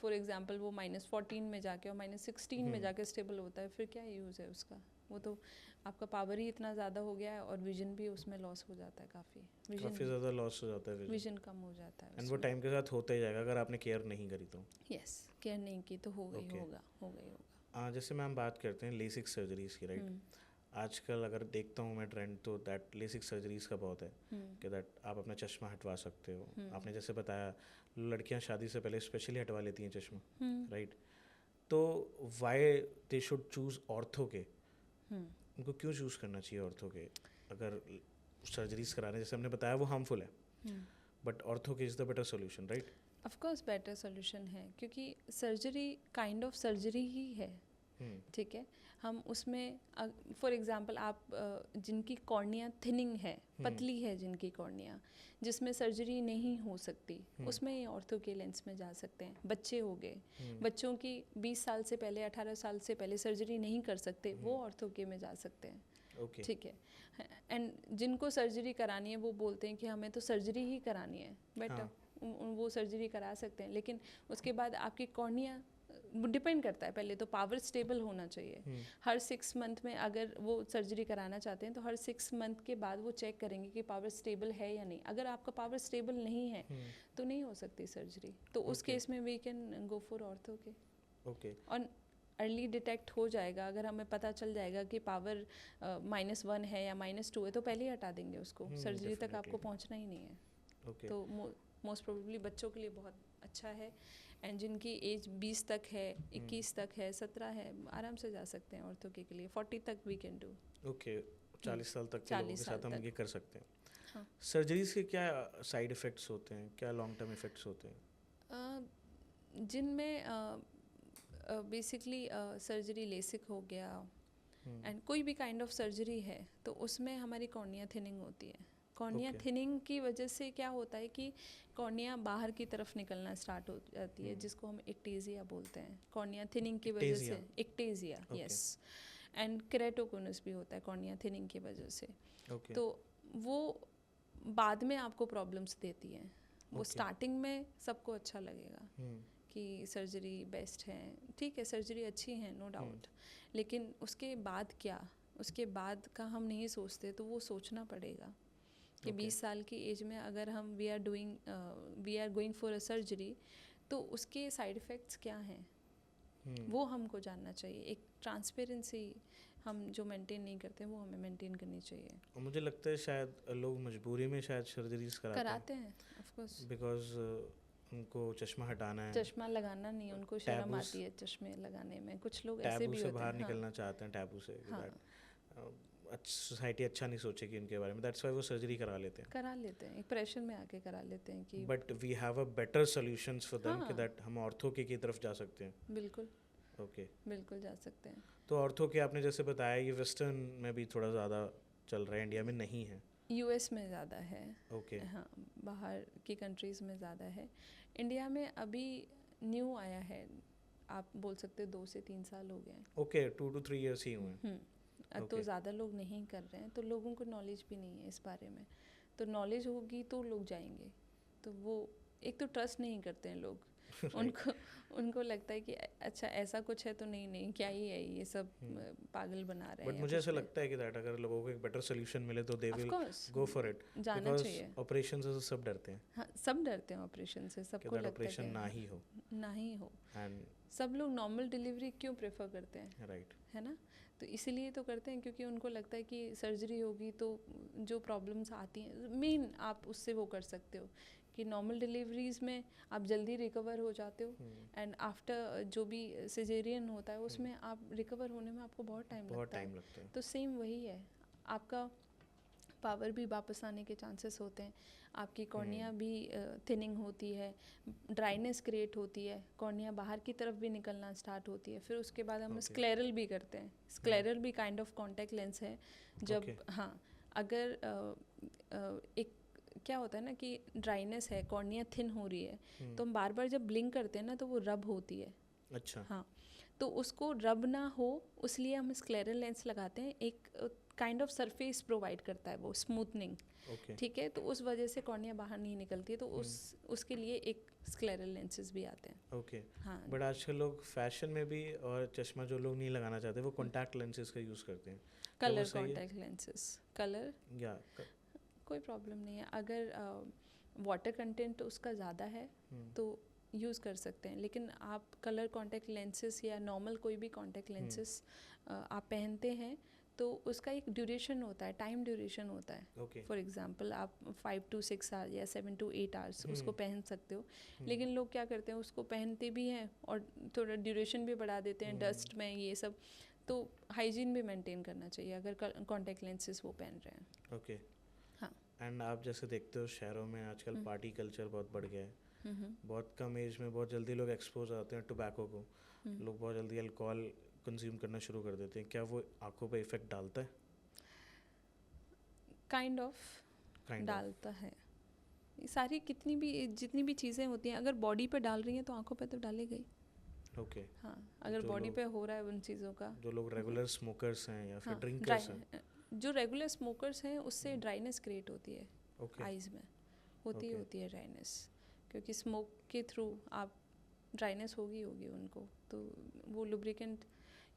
फॉर एग्जांपल वो -14 में जाके और -16 में जाके स्टेबल होता है, फिर क्या यूज़ है उसका? वो तो आपका पावर ही इतना ज़्यादा हो गया है और विजन भी उसमें लॉस हो जाता है, काफ़ी ज़्यादा लॉस हो जाता है, विजन कम हो जाता है। एंड वो टाइम के साथ होता ही जाएगा अगर आपने केयर नहीं करी तो। यस, केयर नहीं की तो हो गई होगा। जैसे मैम बात करते हैं लेसिक सर्जरीज की, राइट? आजकल अगर देखता हूँ मैं ट्रेंड तो दैट लेसिक सर्जरीज का बहुत है कि दैट आप अपना चश्मा हटवा सकते हो। आपने जैसे बताया लड़कियाँ शादी से पहले स्पेशली हटवा लेती हैं चश्मा, राइट? तो why they should choose ortho के? उनको क्यों चूज़ करना चाहिए ऑर्थो के? अगर सर्जरीज कराने, जैसे हमने बताया, वो हार्मफुल है, बट ऑर्थो के is the better solution, right? Of course better solution है, क्योंकि सर्जरी काइंड ऑफ सर्जरी ही है, ठीक है। हम उसमें फॉर एग्जांपल आप जिनकी कॉर्निया थिनिंग है, पतली है जिनकी कॉर्निया, जिसमें सर्जरी नहीं हो सकती, उसमें ये ऑर्थो के लेंस में जा सकते हैं। बच्चे हो गए, बच्चों की 20 साल से पहले 18 साल से पहले सर्जरी नहीं कर सकते, वो ऑर्थो के में जा सकते हैं, ठीक है। एंड जिनको सर्जरी करानी है वो बोलते हैं कि हमें तो सर्जरी ही करानी है, बट वो सर्जरी करा सकते हैं, लेकिन उसके बाद आपकी कॉर्निया डिपेंड करता है, पहले तो पावर स्टेबल होना चाहिए। हर 6 मंथ में अगर वो सर्जरी कराना चाहते हैं तो हर 6 मंथ के बाद वो चेक करेंगे कि पावर स्टेबल है या नहीं। अगर आपका पावर स्टेबल नहीं है तो नहीं हो सकती सर्जरी, तो उस केस में we can go for ortho K. और अर्ली डिटेक्ट हो जाएगा, अगर हमें पता चल जाएगा कि पावर -1 है या -2 है तो पहले ही हटा देंगे उसको, सर्जरी तक आपको पहुंचना ही नहीं है। तो मोस्ट प्रोबेबली बच्चों के लिए बहुत अच्छा है, एंड जिनकी एज 20 तक है, 21 तक है, 17 है, आराम से जा सकते हैं ऑर्थो के लिए। 40 तक वी कैन डू। 40 साल तक के लोगों के साथ हम ये कर सकते हैं। सर्जरीज के क्या साइड इफ़ेक्ट्स होते हैं, क्या लॉन्ग टर्म इफ़ेक्ट्स होते हैं? जिनमें बेसिकली सर्जरी लेसिक हो गया एंड कोई भी काइंड ऑफ सर्जरी है तो उसमें हमारी कॉर्निया थिनिंग होती है। कॉर्निया थिनिंग की वजह से क्या होता है कि कॉर्निया बाहर की तरफ निकलना स्टार्ट हो जाती है, जिसको हम इक्टेजिया बोलते हैं। कॉर्निया थिनिंग की वजह से इक्टेजिया, यस, एंड केराटोकोनस भी होता है कॉर्निया थिनिंग की वजह से। तो वो बाद में आपको प्रॉब्लम्स देती हैं। वो स्टार्टिंग में सबको अच्छा लगेगा कि सर्जरी बेस्ट है, ठीक है, सर्जरी अच्छी है, नो डाउट, लेकिन उसके बाद क्या, उसके बाद का हम नहीं सोचते, तो वो सोचना पड़ेगा कि 20 साल की एज में अगर हम we are going for a surgery तो उसके साइड इफ़ेक्ट्स क्या हैं, वो हमको जानना चाहिए। एक ट्रांसपेरेंसी हम जो मेंटेन नहीं करते वो हमें मेंटेन करनी चाहिए। और मुझे लगता है शायद लोग मजबूरी में शायद सर्जरीज कराते हैं ऑफ कोर्स, बिकॉज उनको चश्मा हटाना है, चश्मा लगाना नहीं, उनको शर्म आती है चश्मे लगाने में। कुछ लोग ऐसे भी होते हैं बाहर निकलना चाहते हैं टैबू से, सोसाइटी अच्छा नहीं सोचेगी इनके बारे में, दैट्स व्हाई वो सर्जरी करा लेते हैं, एक प्रेशर में आके करा लेते हैं कि but we have a better solutions for them कि दैट हम ऑर्थो की तरफ जा सकते हैं। बिल्कुल बिल्कुल जा सकते हैं। तो ऑर्थो के आपने जैसे बताया ये वेस्टर्न में भी थोड़ा ज़्यादा चल रहा है, इंडिया में नहीं है? यूएस में ज़्यादा है। ओके। हाँ, बाहर की कंट्रीज़ में ज़्यादा है। इंडिया में अभी न्यू आया है, आप बोल सकते 2 से 3 साल हो गए हैं। ओके, 2 to 3 years ही हुए हैं। तो ज़्यादा लोग नहीं कर रहे हैं, तो लोगों को नॉलेज भी नहीं है इस बारे में। तो नॉलेज होगी तो लोग जाएंगे। तो वो एक तो ट्रस्ट नहीं करते हैं लोग उनको लगता है कि अच्छा ऐसा कुछ है तो नहीं क्या ही है ये सब, पागल बना रहे हैं। बट मुझे ऐसा लगता है कि दैट अगर लोगों को एक बेटर सोल्यूशन मिले तो they will go for it, जाना चाहिए। ऑपरेशन से सब डरते हैं। हाँ, सब डरते हैं ऑपरेशन से, सबको लगता है ऑपरेशन ना ही हो एंड सब लोग नॉर्मल डिलीवरी क्यों प्रेफर करते हैं, राइट, है ना? तो इसीलिए तो करते हैं क्योंकि उनको लगता है कि सर्जरी होगी तो जो प्रॉब्लम्स आती हैं मेन आप उससे वो कर सकते हो कि नॉर्मल डिलीवरीज में आप जल्दी रिकवर हो जाते हो, एंड आफ्टर जो भी सिजेरियन होता है उसमें आप रिकवर होने में आपको बहुत टाइम लगता है। तो सेम वही है, आपका पावर भी वापस आने के चांसेस होते हैं, आपकी कॉर्निया भी थिनिंग होती है, ड्राइनेस क्रिएट होती है, कॉर्निया बाहर की तरफ भी निकलना स्टार्ट होती है। फिर उसके बाद हम स्क्लेरल भी करते हैं। स्क्लेरल भी काइंड ऑफ कॉन्टैक्ट लेंस है। जब हाँ, अगर एक क्या होता है ना कि ड्राइनेस है, कॉर्निया थिन हो रही है, तो हम बार बार जब ब्लिंक करते हैं ना तो वो रब होती है। अच्छा। हाँ, तो उसको रब ना हो उसलिए हम स्क्लेरल लेंस लगाते हैं। एक काइंड ऑफ सरफेस प्रोवाइड करता है वो, स्मूथनिंग। ठीक है, तो उस वजह से कॉर्निया बाहर नहीं निकलती है, तो उसके लिए एक स्क्लेरल लेंसेज भी आते हैं। ओके। हाँ, बट आजकल लोग फैशन में भी और चश्मा जो लोग नहीं लगाना चाहते वो कॉन्टैक्ट लेंसेज का यूज़ करते हैं। कलर कॉन्टैक्ट लेंसेज, कलर या कोई प्रॉब्लम नहीं है। अगर वाटर कंटेंट उसका ज़्यादा है तो यूज़ कर सकते हैं, लेकिन आप कलर कॉन्टैक्ट लेंसेज या नॉर्मल कोई भी कॉन्टैक्ट लेंसेज आप पहनते हैं तो उसका एक ड्यूरेशन होता है, टाइम ड्यूरेशन होता है। फॉर एग्जांपल आप 5 to 6 आवर्स या 7 to 8 आवर्स उसको पहन सकते हो, लेकिन लोग क्या करते हैं उसको पहनते भी हैं और थोड़ा ड्यूरेशन भी बढ़ा देते हैं डस्ट में, ये सब। तो हाइजीन भी मेंटेन करना चाहिए अगर कॉन्टैक्ट लेंसेज वो पहन रहे हैं। ओके। हाँ, एंड आप जैसे देखते हो शहरों में आजकल पार्टी कल्चर बहुत बढ़ गया है। बहुत कम एज में बहुत जल्दी लोग एक्सपोज आते हैं टोबैको को, लोग बहुत जल्दी अल्कोहल कंज्यूम करना शुरू कर देते हैं। क्या वो आंखों पे इफेक्ट डालता है? काइंड ऑफ डालता है। सारी जितनी भी चीज़ें होती हैं अगर बॉडी पे डाल रही हैं तो आंखों पे तो डालेगा ही। ओके। हाँ, अगर बॉडी पे हो रहा है उन चीज़ों का। जो लोग रेगुलर स्मोकर्स हैं या फिर ड्रिंकर्स हैं, जो रेगुलर स्मोकर्स हैं उससे ड्राइनेस क्रिएट होती है आइज़ में, होती है ड्राइनेस, क्योंकि स्मोक के थ्रू आप ड्राइनेस होगी उनको, तो वो लुब्रिकेंट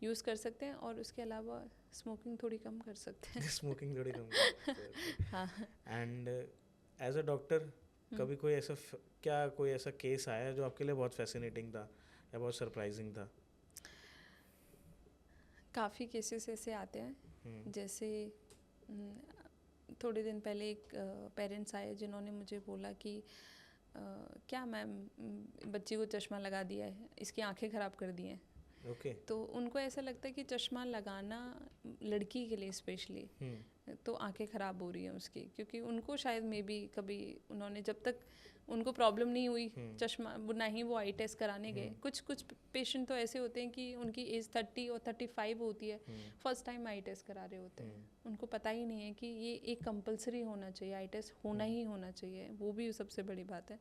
यूज़ कर सकते हैं और उसके अलावा स्मोकिंग थोड़ी कम कर सकते हैं। स्मोकिंग थोड़ी कम कर सकते हैं। हाँ। एंड एज अ डॉक्टर कभी कोई ऐसा केस आया जो आपके लिए बहुत फैसिनेटिंग था या बहुत सरप्राइजिंग था? काफ़ी केसेस ऐसे आते हैं, जैसे थोड़े दिन पहले एक पेरेंट्स आए जिन्होंने मुझे बोला कि क्या मैम बच्ची को चश्मा लगा दिया है, इसकी आंखें ख़राब कर दी हैं। तो उनको ऐसा लगता है कि चश्मा लगाना लड़की के लिए स्पेशली तो आंखें ख़राब हो रही हैं उसकी, क्योंकि उनको शायद मे बी कभी उन्होंने जब तक उनको प्रॉब्लम नहीं हुई चश्मा, ना ही वो आई टेस्ट कराने गए। कुछ पेशेंट तो ऐसे होते हैं कि उनकी एज 30 और 35 होती है, फर्स्ट टाइम आई टेस्ट करा रहे होते हैं, उनको पता ही नहीं है कि ये एक कंपलसरी होना चाहिए, आई टेस्ट होना ही होना चाहिए, वो भी सबसे बड़ी बात है।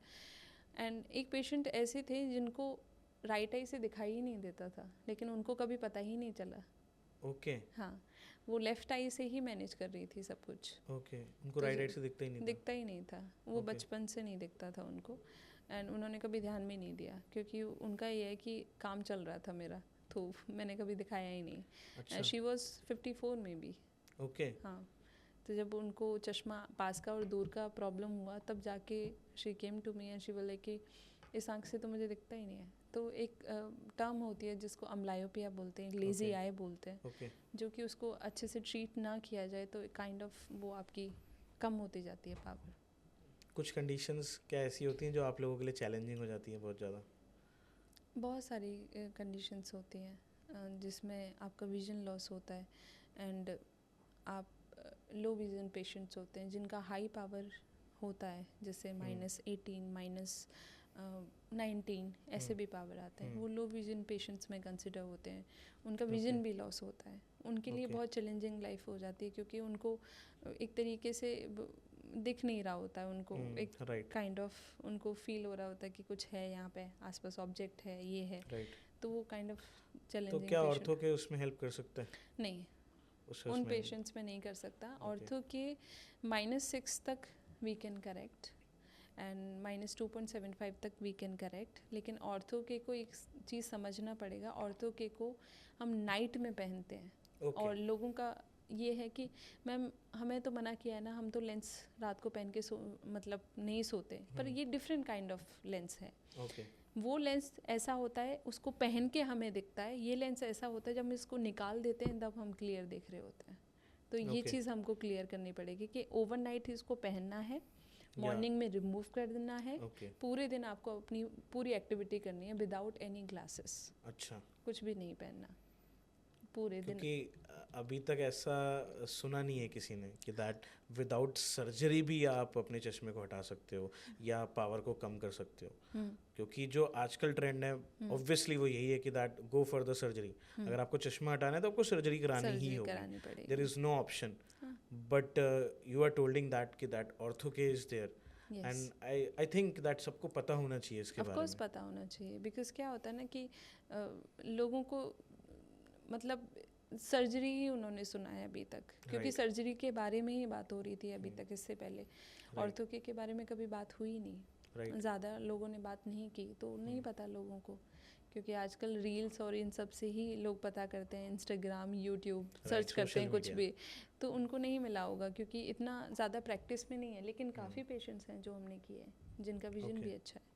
एंड एक पेशेंट ऐसे थे जिनको राइट आई से दिखाई ही नहीं देता था, लेकिन उनको कभी पता ही नहीं चला। हाँ, वो लेफ्ट आई से ही मैनेज कर रही थी सब कुछ। उनको राइट आई से दिखता ही नहीं था वो बचपन से नहीं दिखता था उनको, एंड उन्होंने कभी ध्यान भी नहीं दिया, क्योंकि उनका ये है कि काम चल रहा था मेरा, तो मैंने कभी दिखाया ही नहीं। शी वॉज 54 में भी। हाँ, तो जब उनको चश्मा पास का और दूर का प्रॉब्लम हुआ तब जाके she came to me and she बोले कि इस आँख से तो मुझे दिखता ही नहीं है। तो एक टर्म होती है जिसको अम्लायोपिया बोलते हैं, लेजी आई बोलते हैं, जो कि उसको अच्छे से ट्रीट ना किया जाए तो काइंड ऑफ वो आपकी कम होती जाती है पावर। कुछ कंडीशंस क्या ऐसी होती हैं जो आप लोगों के लिए चैलेंजिंग हो जाती हैं बहुत ज़्यादा? बहुत सारी कंडीशंस होती हैं जिसमें आपका विजन लॉस होता है, एंड आप लो विजन पेशेंट्स होते हैं जिनका हाई पावर होता है, जैसे -18, 19 ऐसे भी पावर आते हैं। वो लो विजन पेशेंट्स में कंसिडर होते हैं, उनका विजन भी लॉस होता है। उनके लिए बहुत चैलेंजिंग लाइफ हो जाती है, क्योंकि उनको एक तरीके से दिख नहीं रहा होता है, उनको एक काइंड ऑफ उनको फील हो रहा होता है कि कुछ है यहाँ पे आसपास, ऑब्जेक्ट है, ये है, तो वो काइंड ऑफ चैलेंजिंग। तो क्या ऑर्थो के उसमें हेल्प कर सकता है? नहीं, उन पेशेंट्स में नहीं कर सकता। ऑर्थो के -6 तक वी कैन करेक्ट एंड -2.75 तक वी कैन करेक्ट। लेकिन ऑर्थो के को एक चीज़ समझना पड़ेगा, ऑर्थो के को हम नाइट में पहनते हैं। और लोगों का ये है कि मैम हमें तो मना किया है ना, हम तो लेंस रात को पहन के मतलब नहीं सोते, पर ये डिफरेंट काइंड ऑफ लेंस है। वो लेंस ऐसा होता है, उसको पहन के हमें दिखता है। ये लेंस ऐसा होता है जब हम इसको निकाल देते हैं तब हम क्लियर देख रहे होते हैं। तो ये चीज़ हमको क्लियर करनी पड़ेगी कि ओवरनाइट इसको पहनना है, मॉर्निंग में रिमूव कर देना है। पूरे दिन आपको अपनी पूरी एक्टिविटी करनी है विदाउट एनी ग्लासेस। अच्छा, कुछ भी नहीं पहनना पूरे दिन। क्योंकि अभी तक ऐसा सुना नहीं है किसी ने कि दैट विदाउट सर्जरी भी आप अपने चश्मे को हटा सकते हो या पावर को कम कर सकते हो। क्योंकि जो आजकल ट्रेंड है ऑब्वियसली वो यही है कि that go for the surgery. अगर आपको चश्मा हटाना है तो आपको सर्जरी करानी ही होगी, there is no option. But you are telling that कि that ortho K is there and I think that सबको पता होना चाहिए इसके बारे में। ऑफ कोर्स पता होना चाहिए, बिकॉज क्या होता है ना कि लोगों को मतलब सर्जरी ही उन्होंने सुना है अभी तक, क्योंकि सर्जरी के बारे में ही बात हो रही थी अभी तक। इससे पहले ऑर्थो के बारे में कभी बात हुई नहीं, ज़्यादा लोगों ने बात नहीं की, तो नहीं पता लोगों को। क्योंकि आजकल रील्स और इन सब से ही लोग पता करते हैं, इंस्टाग्राम, यूट्यूब सर्च करते हैं कुछ भी, तो उनको नहीं मिला होगा क्योंकि इतना ज़्यादा प्रैक्टिस में नहीं है। लेकिन काफ़ी पेशेंट्स हैं जो हमने किए हैं जिनका विजन भी अच्छा है।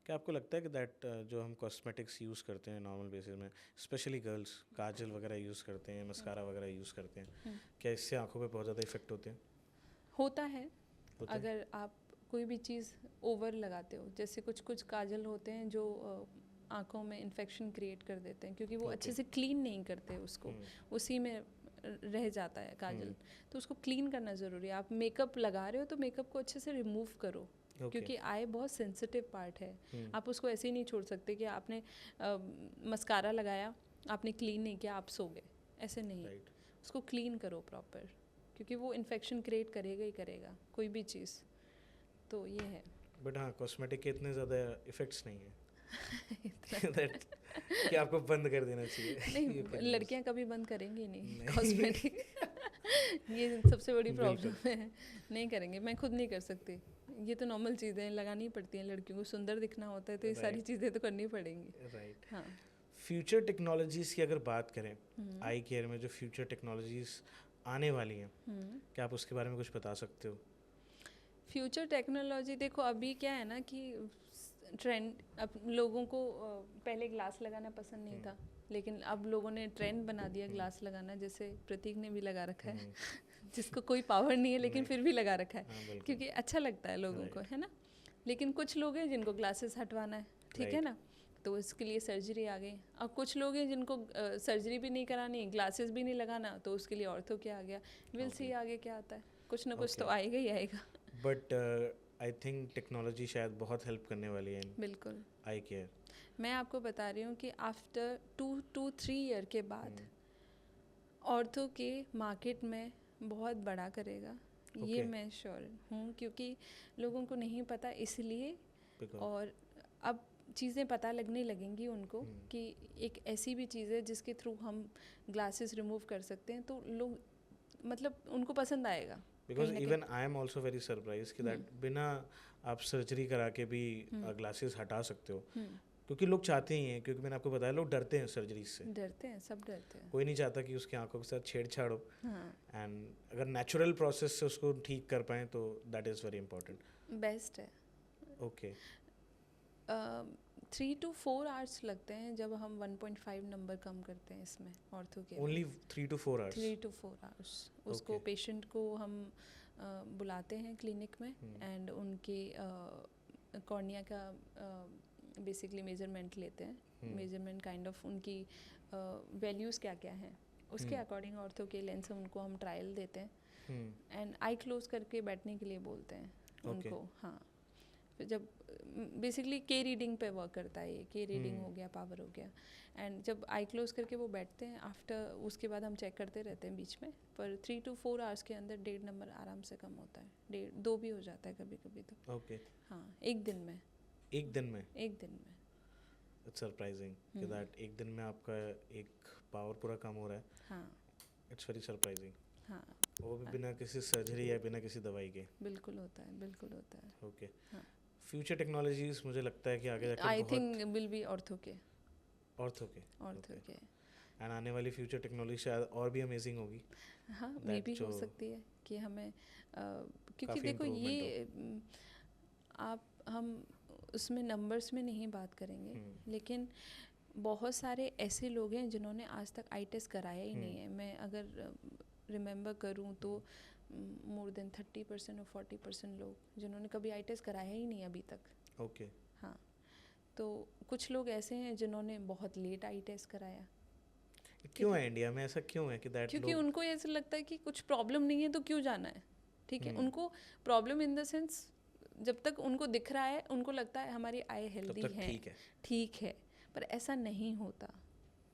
क्या आपको लगता है कि दैट जो हम कॉस्मेटिक्स यूज़ करते हैं नॉर्मल बेसिस में, स्पेशली गर्ल्स काजल वगैरह यूज़ करते हैं, मस्कारा वगैरह यूज़ करते हैं, क्या इससे आंखों पे बहुत ज़्यादा इफेक्ट होते हैं? होता है। अगर आप कोई भी चीज़ ओवर लगाते हो, जैसे कुछ काजल होते हैं जो आंखों में इन्फेक्शन क्रिएट कर देते हैं, क्योंकि वो अच्छे से क्लीन नहीं करते उसको, उसी में रह जाता है काजल। तो उसको क्लीन करना ज़रूरी है। आप मेकअप लगा रहे हो तो मेकअप को अच्छे से रिमूव करो, क्योंकि आई बहुत सेंसिटिव पार्ट है। आप उसको ऐसे ही नहीं छोड़ सकते कि आपने मस्कारा लगाया, आपने क्लीन नहीं किया, आप सो गए, ऐसे नहीं। उसको क्लीन करो प्रॉपर, क्योंकि वो इन्फेक्शन क्रिएट करेगा ही करेगा कोई भी चीज़। तो ये है। बट हाँ, कॉस्मेटिक के इतने ज़्यादा इफेक्ट्स नहीं है कि आपको बंद कर देना चाहिए। नहीं, लड़कियां कभी बंद करेंगी नहीं कॉस्मेटिक ये सबसे बड़ी प्रॉब्लम है, नहीं करेंगे। मैं खुद नहीं कर सकती, ये तो नॉर्मल चीज़ें लगानी पड़ती हैं। लड़कियों को सुंदर दिखना होता है तो ये सारी चीज़ें तो करनी पड़ेंगी। राइट। हाँ, फ्यूचर टेक्नोलॉजीज़ की अगर बात करें, आई केयर में जो फ्यूचर टेक्नोलॉजीज़ आने वाली हैं, क्या आप उसके बारे में कुछ बता सकते हो? फ्यूचर टेक्नोलॉजी देखो, अभी क्या है ना कि ट्रेंड, अब लोगों को पहले ग्लास लगाना पसंद नहीं था, लेकिन अब लोगों ने ट्रेंड बना दिया ग्लास लगाना। जैसे प्रतीक ने भी लगा रखा है जिसको कोई पावर नहीं है लेकिन फिर भी लगा रखा है, क्योंकि अच्छा लगता है लोगों को, है ना। लेकिन कुछ लोग हैं जिनको ग्लासेस हटवाना है, ठीक है ना, तो इसके लिए सर्जरी आ गई। अब कुछ लोग हैं जिनको सर्जरी भी नहीं करानी, ग्लासेस भी नहीं लगाना, तो उसके लिए ऑर्थो क्या आ गया। विल सी आगे क्या आता है, कुछ ना कुछ तो आएगा ही आएगा। बट आई थिंक टेक्नोलॉजी शायद बहुत हेल्प करने वाली है। बिल्कुल, आई केयर। मैं आपको बता रही हूँ कि आफ्टर 2-3 ईयर के बाद ऑर्थो के मार्केट में बहुत बड़ा करेगा, ये मैं श्योर हूँ, क्योंकि लोगों को नहीं पता इसलिए। और अब चीज़ें पता लगने लगेंगी उनको कि एक ऐसी भी चीज़ है जिसके थ्रू हम ग्लासेस रिमूव कर सकते हैं, तो लोग मतलब उनको पसंद आएगा। Because even I am also very surprise कि दैट बिना आप सर्जरी करा के भी ग्लासेस हटा सकते हो, क्योंकि लोग चाहते ही हैं, क्योंकि मैंने आपको बताया लोग डरते हैं सर्जरी से। डरते हैं, सब डरते हैं। कोई नहीं चाहता कि उसकी आंखों के साथ छेड़छाड़ हो। एंड अगर नेचुरल प्रोसेस से उसको ठीक कर पाएँ तो that is very important, best है। ओके। 3 to 4 आवर्स लगते हैं जब हम 1.5 नंबर कम करते हैं इसमें ऑर्थो के। Only 3 to 4 hours? 3 to 4 hours. उसको पेशेंट को हम बुलाते हैं क्लिनिक में एंड उनकी कॉर्निया का बेसिकली मेजरमेंट लेते हैं। मेजरमेंट काइंड ऑफ उनकी वैल्यूज़ क्या क्या हैं, उसके अकॉर्डिंग ऑर्थो के लेंस उनको हम ट्रायल देते हैं एंड आई क्लोज करके बैठने के लिए बोलते हैं उनको। हाँ, जब बेसिकली के रीडिंग पे वर्क करता है ये, के रीडिंग हो गया, पावर हो गया। एंड जब आई क्लोज करके वो बैठते हैं, आफ्टर उसके बाद हम चेक करते रहते हैं बीच में, पर 3 to 4 आवर्स के अंदर 1.5 नंबर आराम से कम होता है, 1.5-2 भी हो जाता है कभी कभी तो। ओके। हाँ, एक दिन में। एक दिन में? एक दिन में। इट्स सरप्राइजिंग कि दैट एक दिन में आपका एक पावर पूरा कम हो रहा है। हाँ, इट्स वेरी सरप्राइजिंग। हाँ, वो भी बिना किसी सर्जरी या बिना किसी दवाई के? बिल्कुल होता है, बिल्कुल होता है। ओके। हाँ। फ्यूचर टेक्नोलॉजीज मुझे लगता है कि आगे जाके आई बहुत थिंक विल बी ऑर्थो के। ऑर्थो के? Ortho K. एंड आने वाली फ्यूचर टेक्नोलॉजी शायद और भी अमेजिंग होगी। हाँ, मे भी हो सकती है कि हमें क्योंकि देखो ये हम उसमें नंबर्स में नहीं बात करेंगे, लेकिन बहुत सारे ऐसे लोग हैं जिन्होंने आज तक आई टेस्ट कराया ही नहीं है। मैं अगर रिमेंबर करूँ तो मोर देन 30% और 40% लोग जिन्होंने कभी आई टेस्ट कराया ही नहीं अभी तक। ओके। हाँ, तो कुछ लोग ऐसे हैं जिन्होंने बहुत लेट आई टेस्ट कराया। क्यों है इंडिया में ऐसा, क्यों है कि दैट? क्योंकि उनको ऐसा लगता है कि कुछ प्रॉब्लम नहीं है तो क्यों जाना है, ठीक है। उनको प्रॉब्लम इन द सेंस जब तक उनको दिख रहा है उनको लगता है हमारी आई हेल्दी है, ठीक है, पर ऐसा नहीं होता।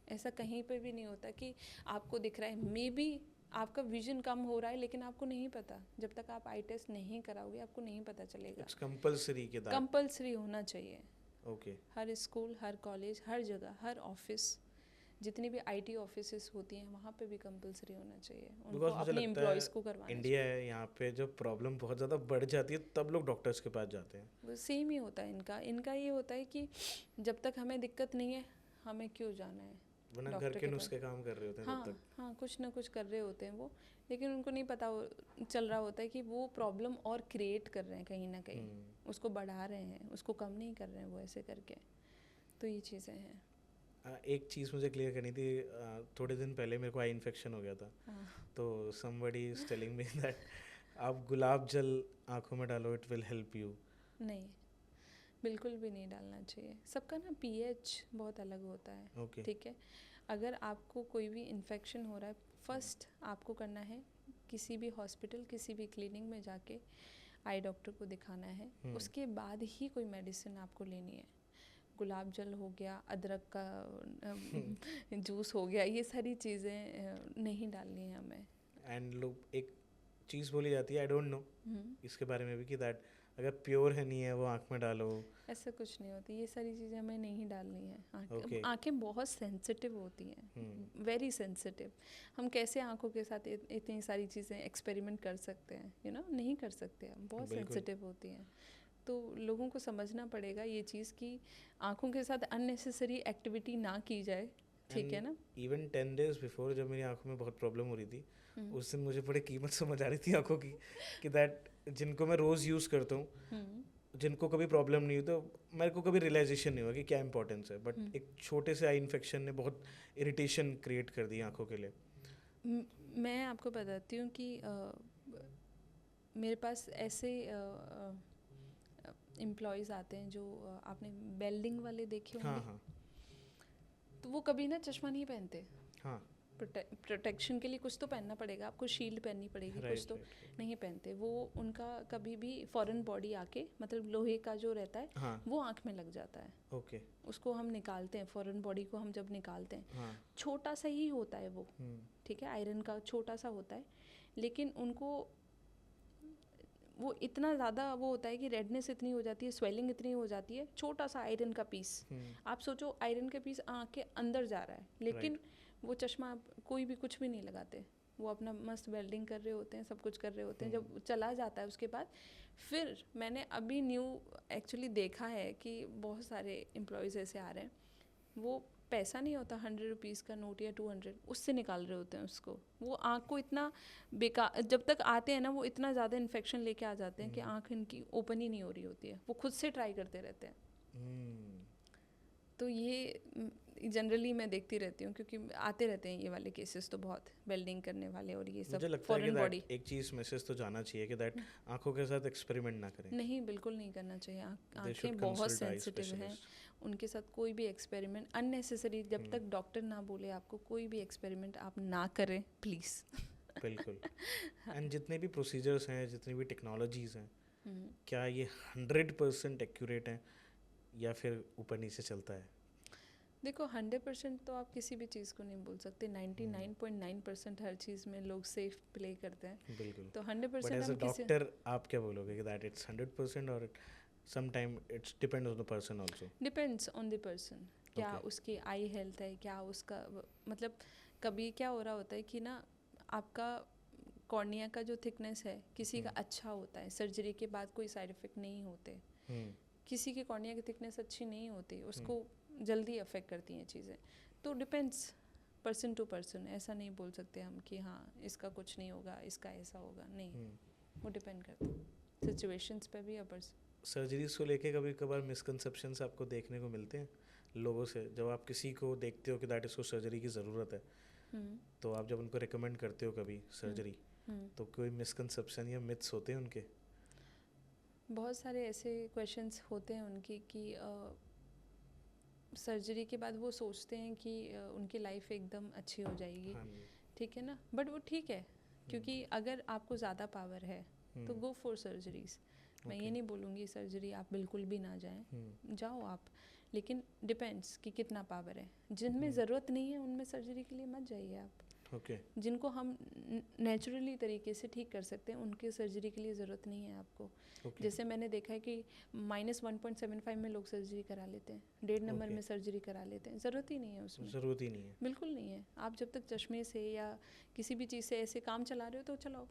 ऐसा कहीं पे भी नहीं होता कि आपको दिख रहा है, मे बी आपका विजन कम हो रहा है लेकिन आपको नहीं पता। जब तक आप आई टेस्ट नहीं कराओगे आपको नहीं पता चलेगा। इट्स कंपल्सरी के दैट? कंपल्सरी होना चाहिए। ओके। हर स्कूल, हर कॉलेज, हर जगह, हर ऑफिस, जितनी भी आईटी ऑफिसेस होती हैं वहाँ पे भी कंपल्सरी होना चाहिए उनको अपने एम्प्लॉयज़ को करवाना। इंडिया है यहाँ पे जब प्रॉब्लम बहुत ज़्यादा बढ़ जाती है तब लोग डॉक्टर्स के पास जाते हैं। वो सेम ही होता है इनका ये होता है कि जब तक हमें दिक्कत नहीं है हमें क्यों जाना है, वरना घर के नुस्खे काम कर रहे होते हैं। हाँ, तब तक हाँ, कुछ ना कुछ कर रहे होते हैं वो, लेकिन उनको नहीं पता चल रहा होता है कि वो प्रॉब्लम और क्रिएट कर रहे हैं कहीं ना कहीं, उसको बढ़ा रहे हैं, उसको कम नहीं कर रहे हैं वो ऐसे करके। तो ये चीज़ें हैं। एक चीज़ मुझे क्लियर करनी थी। थोड़े दिन पहले मेरे को आई इन्फेक्शन हो गया था। तो somebody is telling me that आप गुलाब जल आँखों में डालो, इट विल हेल्प यू। नहीं, बिल्कुल भी नहीं डालना चाहिए। सबका ना पीएच बहुत अलग होता है, ठीक है। अगर आपको कोई भी इन्फेक्शन हो रहा है, फर्स्ट आपको करना है किसी भी हॉस्पिटल, किसी भी क्लिनिक में जाके आई डॉक्टर को दिखाना है। उसके बाद ही कोई मेडिसिन आपको लेनी है। गुलाब जल हो गया, अदरक का जूस हो गया, ये सारी चीज़ें नहीं डालनी है हमें। एंड लोग एक चीज़ बोली जाती है, आई डोंट नो इसके बारे में भी, कि दैट अगर प्योर है नहीं है वो आँख में डालो। ऐसा कुछ नहीं होती, ये सारी चीज़ें हमें नहीं डालनी है। आँखें बहुत सेंसिटिव होती हैं, वेरी सेंसिटिव। हम कैसे आँखों के साथ इतनी सारी चीज़ें एक्सपेरिमेंट कर सकते हैं, नहीं कर सकते हम, बहुत सेंसिटिव होती हैं। तो लोगों को समझना पड़ेगा ये चीज़ कि आँखों के साथ अननेसेसरी एक्टिविटी ना की जाए, ठीक है ना। इवन 10 days बिफोर जब मेरी आँखों में बहुत प्रॉब्लम हो रही थी, उस दिन मुझे बड़ी कीमत समझ आ रही थी आँखों की, कि दैट जिनको मैं रोज़ यूज़ करता हूँ, जिनको कभी प्रॉब्लम नहीं हुई, तो मेरे को कभी रियलाइजेशन नहीं हुआ कि क्या इंपॉर्टेंस है, बट एक छोटे से आई इन्फेक्शन ने बहुत इरिटेशन क्रिएट कर दी आँखों के लिए। मैं आपको बताती हूँ कि मेरे पास ऐसे एम्प्लॉयज़ आते हैं जो आपने वेल्डिंग वाले देखे होंगे। हाँ। तो वो कभी ना चश्मा नहीं पहनते। हाँ। प्रोटेक्शन के लिए कुछ तो पहनना पड़ेगा आपको, शील्ड पहननी पड़ेगी, कुछ तो नहीं पहनते वो। उनका कभी भी फॉरेन बॉडी आके, मतलब लोहे का जो रहता है, हाँ, वो आँख में लग जाता है। ओके। उसको हम निकालते हैं, फॉरेन बॉडी को हम जब निकालते हैं, हाँ, छोटा सा ही होता है वो, ठीक है, आयरन का छोटा सा होता है, लेकिन उनको वो इतना ज़्यादा वो होता है कि रेडनेस इतनी हो जाती है, स्वेलिंग इतनी हो जाती है, छोटा सा आयरन का पीस। आप सोचो आयरन का पीस आँख के अंदर जा रहा है, लेकिन वो चश्मा कोई भी कुछ भी नहीं लगाते, वो अपना मस्त वेल्डिंग कर रहे होते हैं, सब कुछ कर रहे होते हैं। जब चला जाता है उसके बाद फिर मैंने अभी न्यू एक्चुअली देखा है कि बहुत सारे एम्प्लॉयज़ ऐसे आ रहे हैं, वो पैसा नहीं होता 100 रुपीज़ का नोट या 200, उससे निकाल रहे होते हैं उसको। वो आँख को इतना बेकार, जब तक आते हैं ना वो इतना ज़्यादा इन्फेक्शन लेके आ जाते हैं कि आँख इनकी ओपन ही नहीं हो रही होती है, वो खुद से ट्राई करते रहते हैं। तो ये जनरली मैं देखती रहती हूँ, क्योंकि आते रहते हैं ये वाले केसेस तो बहुत, वेल्डिंग करने वाले और ये सब। मुझे लगता है कि बॉडी एक चीज़ मैसेज तो जाना चाहिए कि दैट आँखों के साथ एक्सपेरिमेंट ना करें। नहीं, बिल्कुल नहीं करना चाहिए। आँखें बहुत सेंसिटिव हैं, उनके साथ कोई भी एक्सपेरिमेंट अननेसेसरी, जब तक डॉक्टर ना बोले आपको कोई भी एक्सपेरिमेंट आप ना करें प्लीज़। बिल्कुल। एंड जितने भी प्रोसीजर्स हैं, जितनी भी टेक्नोलॉजीज़ हैं, क्या ये 100% एक्यूरेट है या फिर ऊपर नीचे चलता है? देखो 100% तो आप किसी भी चीज़ को नहीं बोल सकते, 99.9% हर चीज़ में लोग सेफ प्ले करते हैं। बिल्कुल। तो बट 100% एज अ हम किसी डॉक्टर आप क्या बोलोगे कि दैट इट्स 100% और sometime it's depends on the person also? Depends on the person, क्या Okay. उसकी आई हेल्थ है, क्या उसका मतलब कभी क्या हो रहा होता है कि ना आपका कॉर्निया का जो थिकनेस है किसी का अच्छा होता है, सर्जरी के बाद कोई साइड इफ़ेक्ट नहीं होते। किसी की कॉर्निया की थिकनेस अच्छी नहीं होती, उसको जल्दी अफेक्ट करती हैं चीज़ें। तो डिपेंड्स पर्सन टू पर्सन, ऐसा नहीं बोल सकते हम कि हाँ इसका कुछ नहीं होगा, इसका ऐसा होगा, नहीं। वो डिपेंड करता है सिचुएशंस पे भी। और सर्जरीज को लेके कभी कभार मिसकंसेप्शंस आपको देखने को मिलते हैं लोगों से? जब आप किसी को देखते हो कि दैट इसको सर्जरी की ज़रूरत है, तो आप जब उनको रिकमेंड करते हो कभी सर्जरी, तो कोई मिसकंसेप्शन या मिथ्स होते हैं उनके? बहुत सारे ऐसे क्वेश्चंस होते हैं उनकी कि सर्जरी के बाद वो सोचते हैं कि उनकी लाइफ एकदम अच्छी हो जाएगी। ठीक है ना, बट वो ठीक है, क्योंकि अगर आपको ज़्यादा पावर है तो गो फॉर सर्जरीज। मैं ये नहीं बोलूँगी सर्जरी आप बिल्कुल भी ना जाएं, जाओ आप, लेकिन डिपेंड्स कि कितना पावर है। जिनमें ज़रूरत नहीं है उनमें सर्जरी के लिए मत जाइए आप। जिनको हम नेचुरली तरीके से ठीक कर सकते हैं उनकी सर्जरी के लिए ज़रूरत नहीं है आपको। जैसे मैंने देखा है कि -1.75 में लोग सर्जरी करा लेते हैं, 1.5 नंबर में सर्जरी करा लेते हैं, ज़रूरत ही नहीं है उसमें। ज़रूरत ही नहीं है, बिल्कुल नहीं है। आप जब तक चश्मे से या किसी भी चीज़ से ऐसे काम चला रहे हो तो चलाओ।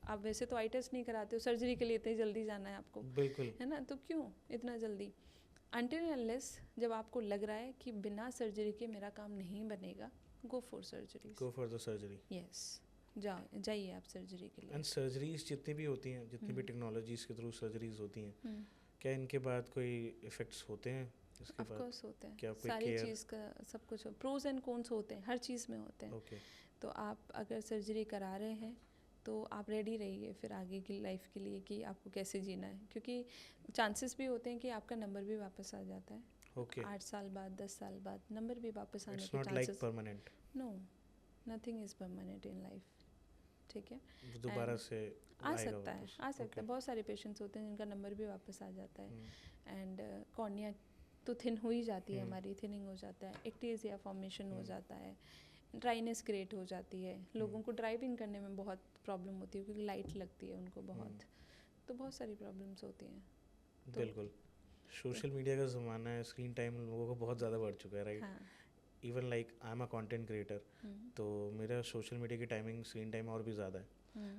आप वैसे तो आई टेस्ट नहीं कराते हो, सर्जरी के लिए इतनी जल्दी जाना है आपको, बिल्कुल है ना, तो क्यों इतना जल्दी? अनटिल अनलेस जब आपको लग रहा है कि बिना सर्जरी के मेरा काम नहीं बनेगा, go for surgery. Go for the surgery. Yes, जाइए आप सर्जरी के लिए। एंड सर्जरीज जितनी भी होती हैं, जितनी भी टेक्नोलॉजीज के थ्रू सर्जरीज होती हैं, क्या इनके बाद कोई इफेक्ट्स होते हैं? इसके बाद ऑफकोर्स होते हैं, क्या कोई सारी चीज़ का सब कुछ प्रोज एंड कॉन्स होते हैं, हर चीज़ में होते हैं। तो आप अगर सर्जरी करा रहे हैं तो आप रेडी रहिए फिर आगे की लाइफ के लिए कि आपको कैसे जीना है, क्योंकि चांसेस भी होते हैं कि आपका नंबर भी वापस आ जाता है। 8 साल बाद, 10 साल बाद नंबर भी वापस आने के chances. Permanent? No, nothing is permanent in life. ठीक है, दोबारा से आ सकता है, आ सकता है। बहुत सारे पेशेंट्स होते हैं जिनका नंबर भी वापस आ जाता है। एंड कॉर्निया तो थिन हो ही जाती है हमारी, थिनिंग हो जाता है, एक्टेजिया फॉर्मेशन हो जाता है, ड्राइनेस क्रिएट हो जाती है। लोगों को ड्राइविंग करने में बहुत प्रॉब्लम होती है क्योंकि लाइट लगती है उनको बहुत। तो बहुत सारी प्रॉब्लम्स होती हैं। तो बिल्कुल सोशल मीडिया का ज़माना है, स्क्रीन टाइम लोगों को बहुत ज़्यादा बढ़ चुका है, right? Even like I am a content creator, तो मेरा सोशल मीडिया की टाइमिंग, स्क्रीन टाइम और भी ज़्यादा है।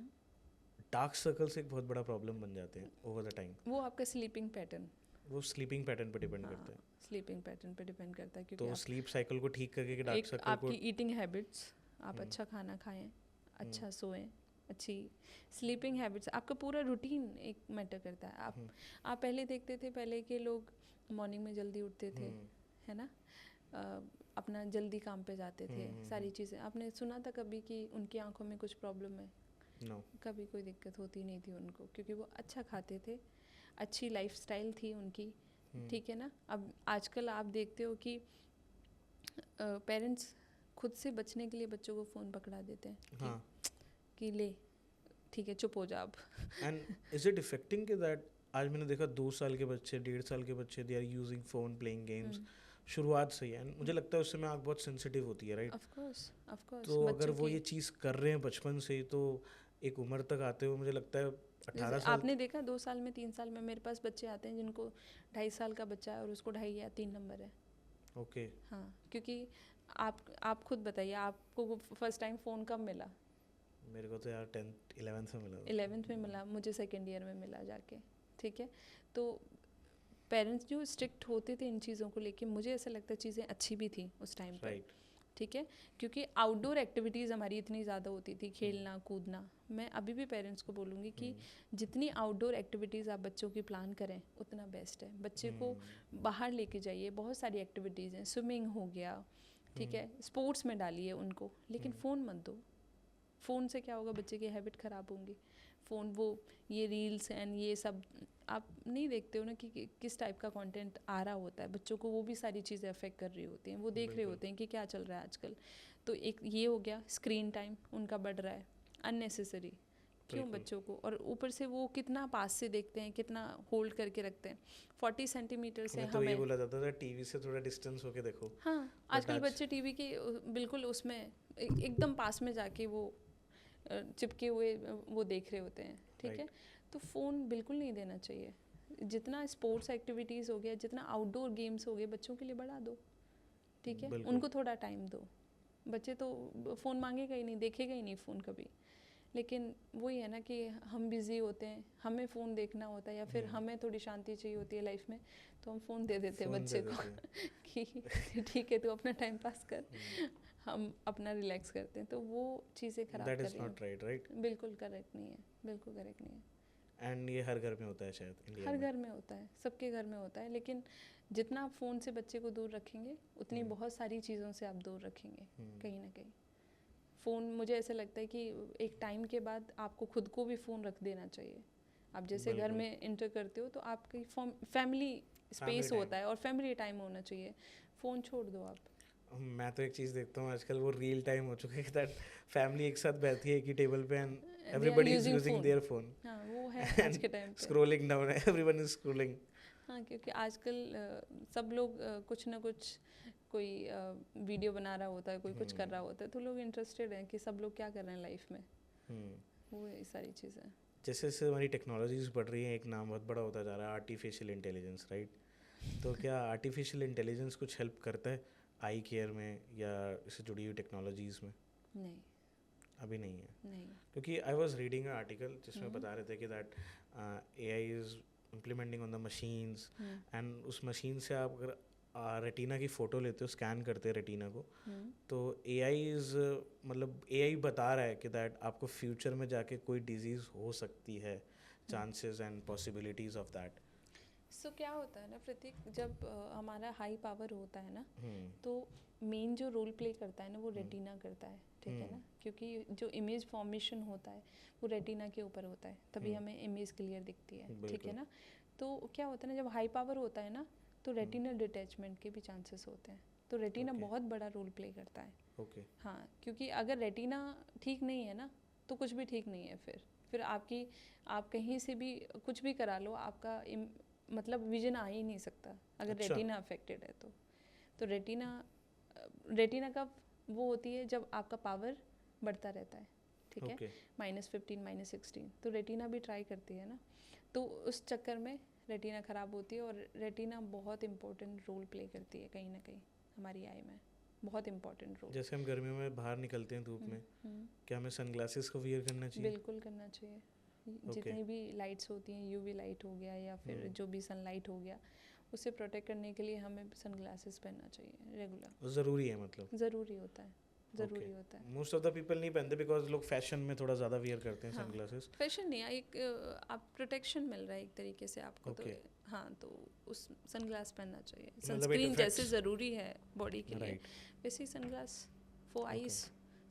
डार्क सर्कल्स एक बहुत बड़ा प्रॉब्लम बन जाते हैं ओवर द टाइम। वो आपका स्लीपिंग पैटर्न, वो स्लीपिंग पैटर्न पे डिपेंड करता है। स्लीपिंग पैटर्न पे डिपेंड करता है, क्योंकि तो स्लीप साइकिल को ठीक करके कि डार्क सर्कल को, आपकी ईटिंग हैबिट्स, आप अच्छा खाना खाएं, अच्छा सोएं, अच्छी स्लीपिंग हैबिट्स, आपका पूरा रूटीन एक मैटर करता है। आप पहले देखते थे, पहले के लोग मॉर्निंग में जल्दी उठते थे, है ना, अपना जल्दी काम पे जाते थे, सारी चीज़ें। आपने सुना था कभी कि उनकी आंखों में कुछ प्रॉब्लम है? No. कभी कोई दिक्कत होती नहीं थी उनको, क्योंकि वो अच्छा खाते थे, अच्छी लाइफस्टाइल थी उनकी। ठीक है ना। अब आजकल आप देखते हो कि पेरेंट्स खुद से बचने के लिए बच्चों को फ़ोन पकड़ा देते हैं कि ले ठीक है चुप हो जा अब। एंड इज इट इफेक्टिंग कि दैट आज मैंने देखा 2 साल के बच्चे, 1.5 साल के बच्चे, they are using phone, playing games शुरुआत से ही है। मुझे लगता है उससे में आँख बहुत सेंसिटिव होती है, राइट? ऑफ कोर्स तो अगर वो ये चीज़ कर रहे हैं बचपन से ही, तो एक उम्र तक आते हुए मुझे लगता है 18 साल। आपने देखा 2 साल में, 3 साल में मेरे पास बच्चे आते हैं जिनको 2.5 साल का बच्चा है और उसको 2.5 या 3 नंबर है। ओके। हाँ, क्योंकि आप खुद बताइए, आपको फर्स्ट टाइम फ़ोन कब मिला? मेरे को तो यार 10th 11th में मिला। 11th में मिला, मुझे सेकेंड ईयर में मिला जाके। ठीक है, तो पेरेंट्स जो स्ट्रिक्ट होते थे इन चीज़ों को लेके, मुझे ऐसा लगता है चीज़ें अच्छी भी थी उस टाइम पर। ठीक है, क्योंकि आउटडोर एक्टिविटीज़ हमारी इतनी ज़्यादा होती थी, खेलना कूदना। मैं अभी भी पेरेंट्स को बोलूँगी कि जितनी आउटडोर एक्टिविटीज़ आप बच्चों की प्लान करें उतना बेस्ट है। बच्चे को बाहर लेके जाइए, बहुत सारी एक्टिविटीज़ हैं, स्विमिंग हो गया, ठीक है, स्पोर्ट्स में डालिए उनको, लेकिन फ़ोन मत दो। फ़ोन से क्या होगा, बच्चे की हैबिट ख़राब होंगी। फ़ोन वो ये रील्स एंड ये सब आप नहीं देखते हो ना कि किस टाइप का कंटेंट आ रहा होता है। बच्चों को वो भी सारी चीज़ें अफेक्ट कर रही होती हैं, वो देख रहे होते हैं कि क्या चल रहा है आजकल। तो एक ये हो गया, स्क्रीन टाइम उनका बढ़ रहा है अननेसेसरी। क्यों बच्चों को, और ऊपर से वो कितना पास से देखते हैं, कितना होल्ड करके रखते हैं। 40 सेंटीमीटर से तो ये बोला जाता था टीवी से थोड़ा डिस्टेंस होके देखो। हाँ, आजकल बच्चे टीवी के बिल्कुल उसमें एकदम पास में जाके वो चिपके हुए वो देख रहे होते हैं, ठीक है। तो फ़ोन बिल्कुल नहीं देना चाहिए। जितना स्पोर्ट्स एक्टिविटीज़ हो गया, जितना आउटडोर गेम्स हो गए, बच्चों के लिए बढ़ा दो, ठीक है। उनको थोड़ा टाइम दो। बच्चे तो फ़ोन मांगेगा ही नहीं, देखेगा ही नहीं फ़ोन कभी। लेकिन वही है ना कि हम बिज़ी होते हैं, हमें फ़ोन देखना होता है, या फिर हमें थोड़ी शांति चाहिए होती है लाइफ में, तो हम फ़ोन दे देते हैं बच्चे को कि ठीक है तू अपना टाइम पास कर, हम अपना रिलैक्स करते हैं। तो वो चीज़ें ख़राब कर रही हैं। राइट, बिल्कुल करेक्ट नहीं है, बिल्कुल करेक्ट नहीं है। एंड ये हर घर में होता है शायद, इंडिया हर घर में होता है, सबके घर में होता है। लेकिन जितना आप फ़ोन से बच्चे को दूर रखेंगे, उतनी बहुत सारी चीज़ों से आप दूर रखेंगे कहीं ना कहीं। फ़ोन, मुझे ऐसा लगता है कि एक टाइम के बाद आपको खुद को भी फ़ोन रख देना चाहिए। आप जैसे घर में इंटर करते हो तो आपकी फैमिली स्पेस होता है और फैमिली टाइम होना चाहिए। फ़ोन छोड़ दो आप। मैं तो एक चीज़ देखता हूँ आजकल, वो रियल टाइम हो चुका है दैट फैमिली एक साथ बैठी है एक ही टेबल पे and everybody is using their phone. हाँ, वो है आज के टाइम पे। Scrolling down, everyone is scrolling. हाँ, क्योंकि आजकल सब लोग कुछ ना कुछ, कोई वीडियो बना रहा होता है, कोई कुछ कर रहा होता है, तो लोग इंटरेस्टेड हैं कि सब लोग क्या कर रहे हैं लाइफ में। वो ये सारी चीज़ें। जैसे जैसे हमारी टेक्नोलॉजीज बढ़ रही हैं, एक नाम बहुत बड़ा होता जा रहा है आर्टिफिशियल इंटेलिजेंस, राइट? तो क्या आर्टिफिशियल इंटेलिजेंस कुछ हेल्प करता है आई केयर में या इससे जुड़ी हुई टेक्नोलॉजीज़ में? नहीं, अभी नहीं है। नहीं, क्योंकि I was reading a article जिसमें बता रहे थे कि that AI is implementing on the machines, and उस मशीन से आप अगर रेटिना की फ़ोटो लेते हो, स्कैन करते हैं रेटिना को, तो AI इज़ मतलब AI बता रहा है कि दैट आपको फ्यूचर में जाके कोई डिजीज़ हो सकती है, chances and possibilities of that. So क्या होता है ना प्रतीक, जब हमारा हाई पावर होता है ना, तो मेन जो रोल प्ले करता है ना वो रेटिना करता है, ठीक है ना। क्योंकि जो इमेज फॉर्मेशन होता है वो रेटिना के ऊपर होता है, तभी हमें इमेज क्लियर दिखती है, ठीक है ना। तो क्या होता है ना, जब हाई पावर होता है ना, तो रेटिनल डिटैचमेंट के भी चांसेस होते हैं। तो रेटिना बहुत बड़ा रोल प्ले करता है। हाँ, क्योंकि अगर रेटिना ठीक नहीं है ना, तो कुछ भी ठीक नहीं है। फिर आप कहीं से भी कुछ भी करा लो, आपका मतलब विजन आ ही नहीं सकता अगर रेटिना अफेक्टेड है। तो रेटिना कब वो होती है, जब आपका पावर बढ़ता रहता है, ठीक है, -15 -16। तो रेटिना भी ट्राई करती है ना, तो उस चक्कर में रेटिना ख़राब होती है। और रेटिना बहुत इंपॉर्टेंट रोल प्ले करती है कहीं ना कहीं हमारी आई में, बहुत इंपॉर्टेंट रोल। जैसे हम गर्मियों में बाहर निकलते हैं धूप में, क्या हमें सनग्लासेस को वियर करना चाहिए? बिल्कुल करना चाहिए। जितनी भी लाइट्स होती हैं, यूवी लाइट हो गया या फिर जो भी सनलाइट हो गया, उससे प्रोटेक्ट करने के लिए हमें सनग्लासेस पहनना चाहिए रेगुलर। ज़रूरी है, मतलब ज़रूरी होता है, ज़रूरी होता है। मोस्ट ऑफ द पीपल नहीं पहनते बिकॉज लोग फैशन में थोड़ा ज़्यादा वियर करते हैं सनग्लासेस। फैशन नहीं, एक आप प्रोटेक्शन मिल रहा है एक तरीके से आपको। तो हाँ, तो उस सनग्लास पहनना चाहिए। सनस्क्रीन जैसे ज़रूरी है बॉडी के लिए, वैसे ही सनग्लास फॉर आईज।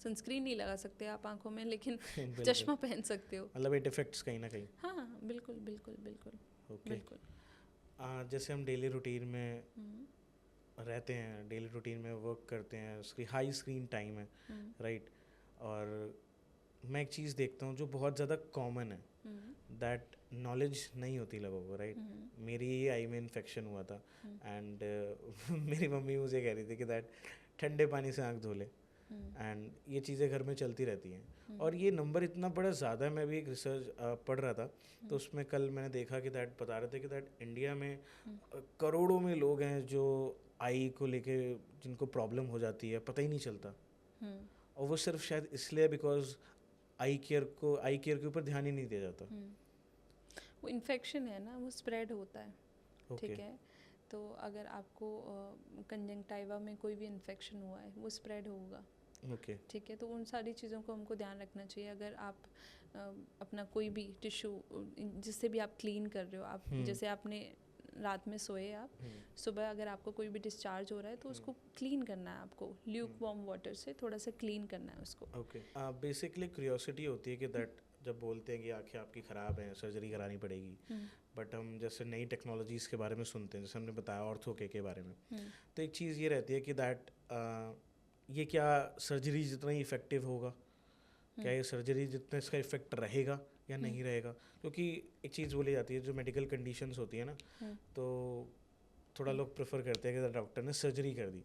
सनस्क्रीन नहीं लगा सकते आप आंखों में, लेकिन चश्मा पहन सकते हो। मतलब इट इफेक्ट्स कहीं ना कहीं। हाँ, बिल्कुल बिल्कुल बिल्कुल बिल्कुल। जैसे हम डेली रूटीन में रहते हैं, डेली रूटीन में वर्क करते हैं, हाई स्क्रीन टाइम है, राइट? और मैं एक चीज़ देखता हूँ जो बहुत ज़्यादा कॉमन है, दैट नॉलेज नहीं होती लोगों को, राइट? मेरी ही आई में इन्फेक्शन हुआ था एंड मेरी मम्मी मुझे कह रही थी कि दैट ठंडे पानी से आँख धो ले, एंड ये चीज़ें घर में चलती रहती हैं। और ये नंबर इतना बड़ा ज़्यादा है। मैं भी एक रिसर्च पढ़ रहा था, तो उसमें कल मैंने देखा कि दैट बता रहे थे कि दैट इंडिया में करोड़ों में लोग हैं जो आई को लेके जिनको प्रॉब्लम हो जाती है, पता ही नहीं चलता। और वो सिर्फ शायद इसलिए बिकॉज आई केयर के ऊपर ध्यान ही नहीं दिया जाता। वो इन्फेक्शन है ना, वो स्प्रेड होता है, ठीक है। तो अगर आपको कंजंक्टिवा में कोई भी इन्फेक्शन हुआ है, वो स्प्रेड होगा, ठीक है। तो उन सारी चीज़ों को हमको ध्यान रखना चाहिए। अगर आप अपना कोई भी टिश्यू जिससे भी आप क्लीन कर रहे हो, आप जैसे आपने रात में सोए, आप सुबह अगर आपको कोई भी डिस्चार्ज हो रहा है तो उसको क्लीन करना है, आपको ल्यूक वार्म वाटर से थोड़ा सा क्लीन करना है उसको। बेसिकली क्यूरियोसिटी होती है कि दैट जब बोलते हैं कि आंखें आपकी ख़राब हैं, सर्जरी करानी पड़ेगी, बट हम जैसे नई टेक्नोलॉजीज़ के बारे में सुनते हैं, जैसे हमने बताया ऑर्थो के बारे में, तो एक चीज़ ये रहती है कि दैट ये क्या सर्जरी जितना ही इफ़ेक्टिव होगा? क्या ये सर्जरी जितना इसका इफेक्ट रहेगा या नहीं रहेगा, क्योंकि एक चीज़ बोली जाती है जो मेडिकल कंडीशंस होती है ना, तो थोड़ा लोग प्रेफर करते हैं कि डॉक्टर ने सर्जरी कर दी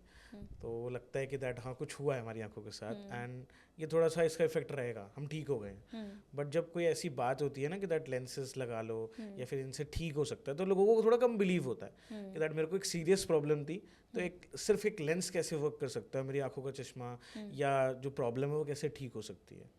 तो वो लगता है कि दैट हाँ कुछ हुआ है हमारी आंखों के साथ एंड ये थोड़ा सा इसका इफेक्ट रहेगा, हम ठीक हो गए हैं। बट जब कोई ऐसी बात होती है ना कि दैट लेंसेज लगा लो या फिर इनसे ठीक हो सकता है, तो लोगों को थोड़ा कम बिलीव होता है कि दैट मेरे को एक सीरियस प्रॉब्लम थी तो एक सिर्फ एक लेंस कैसे वर्क कर सकता है, मेरी आंखों का चश्मा या जो प्रॉब्लम है वो कैसे ठीक हो सकती है।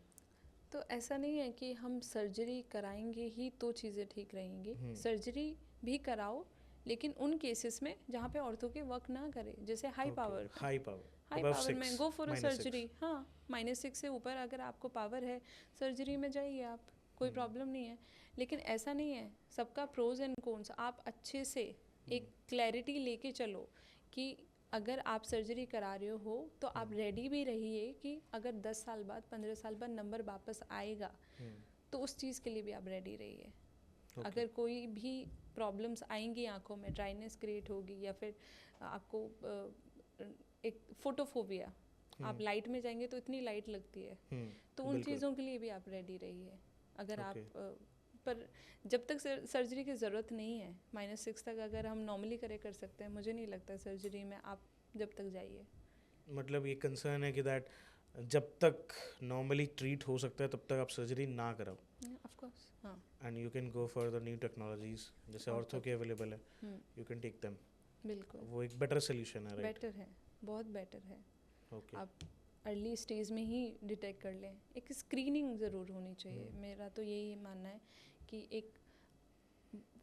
तो ऐसा नहीं है कि हम सर्जरी कराएंगे ही तो चीज़ें ठीक रहेंगी, सर्जरी भी कराओ लेकिन उन केसेस में जहाँ पे ऑर्थो के वर्क ना करे, जैसे हाई पावर में गो फॉर अ सर्जरी। हाँ, -6 से ऊपर अगर आपको पावर है सर्जरी में जाइए आप, कोई प्रॉब्लम नहीं है। लेकिन ऐसा नहीं है, सबका प्रोज एंड कॉन्स, आप अच्छे से एक क्लैरिटी लेके चलो कि अगर आप सर्जरी करा रहे हो तो आप रेडी भी रहिए कि अगर 10 साल बाद 15 साल बाद नंबर वापस आएगा तो उस चीज़ के लिए भी आप रेडी रहिए। अगर कोई भी प्रॉब्लम्स आएंगी आंखों में, ड्राइनेस क्रिएट होगी या फिर आपको एक फोटोफोबिया, आप लाइट में जाएंगे तो इतनी लाइट लगती है, तो उन चीज़ों के लिए भी आप रेडी रहिए। अगर आप पर जब तक सर्जरी की ज़रूरत नहीं है, -6 तक अगर हम नॉर्मली कर सकते हैं, मुझे नहीं लगता सर्जरी में आप जब तक जाइए। मतलब ये कंसर्न है कि दैट जब तक नॉर्मली ट्रीट हो सकता है तब तक आप सर्जरी ना कराओ। ऑफ कोर्स, हाँ। And you can go for the new technologies जैसे ऑर्थो के अवेलेबल है, यू कैन टेक देम। बिल्कुल, वो एक बेटर सोल्यूशन है, राइट? बेटर है, बहुत बेटर है। ओके, आप अर्ली स्टेज में ही डिटेक्ट कर लें। एक स्क्रीनिंग ज़रूर होनी चाहिए, मेरा तो यही मानना है कि एक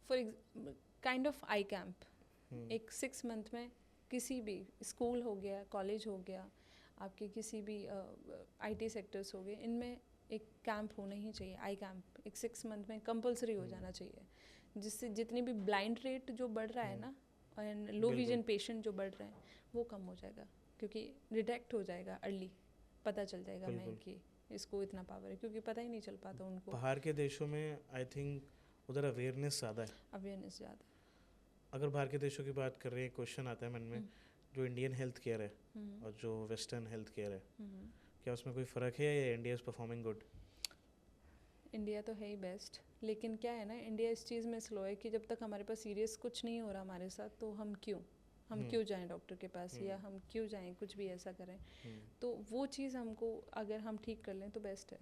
for kind of I camp, एक 6 मंथ में किसी भी स्कूल हो गया, कॉलेज हो गया, आपके किसी भी IT सेक्टर्स हो गए, इनमें एक कैंप होना ही चाहिए, आई कैंप एक 6 मंथ में कंपलसरी हो जाना चाहिए, जिससे जितनी भी ब्लाइंड रेट जो बढ़ रहा है ना एंड लो विजन पेशेंट जो बढ़ रहे हैं वो कम हो जाएगा, क्योंकि डिटेक्ट हो जाएगा अर्ली, पता चल जाएगा मैं कि इसको इतना पावर है, क्योंकि पता ही नहीं चल पाता उनको। बाहर के देशों में आई थिंक उधर अवेयरनेस ज़्यादा है, अवेयरनेस ज़्यादा। अगर बाहर के देशों की बात कर रहे हैं, क्वेश्चन आता है मन में, जो इंडियन हेल्थ केयर है और जो वेस्टर्न हेल्थ केयर है, क्या उसमें कोई फ़र्क है या India is performing good? India तो है ही बेस्ट, लेकिन क्या है ना, इंडिया इस चीज़ में स्लो है कि जब तक हमारे पास सीरियस कुछ नहीं हो रहा हमारे साथ, तो हम क्यों जाएं डॉक्टर के पास, या हम क्यों जाएं कुछ भी ऐसा करें। तो वो चीज़ हमको अगर हम ठीक कर लें तो बेस्ट है,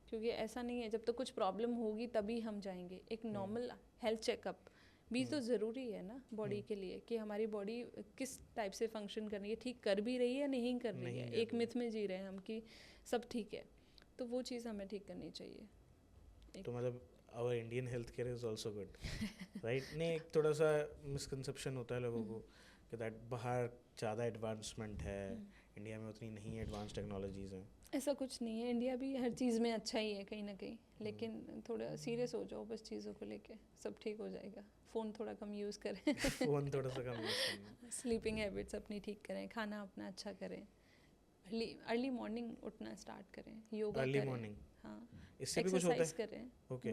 क्योंकि ऐसा नहीं है जब तक कुछ प्रॉब्लम होगी तभी हम जाएंगे। एक नॉर्मल हेल्थ चेकअप भी तो ज़रूरी है ना बॉडी के लिए, कि हमारी बॉडी किस टाइप से फंक्शन कर रही है, ठीक कर भी रही है नहीं कर रही है। एक मिथ में जी रहे हैं हम कि सब ठीक है, तो वो चीज़ हमें ठीक करनी चाहिए। तो मतलब our Indian health care is also good, right? नहीं, एक थोड़ा सा मिसकंसेप्शन होता है लोगों को कि दैट बाहर ज़्यादा एडवांसमेंट है, इंडिया में उतनी नहीं एडवांस टेक्नोलॉजीज़ हैं। ऐसा कुछ नहीं है, इंडिया भी हर चीज़ में अच्छा ही है कहीं ना कहीं, लेकिन थोड़ा सीरियस हो जाओ बस चीज़ों को लेके, सब ठीक हो जाएगा। फ़ोन थोड़ा कम यूज़ करें फ़ोन थोड़ा सा कम यूज़ करना, स्लीपिंग हैबिट्स अपनी ठीक करें, खाना अपना अच्छा करें, अर्ली मॉर्निंग उठना स्टार्ट करें, योगा अर्ली करें, मॉर्निंग, हाँ, इससे भी कुछ होता है? करें। ओके,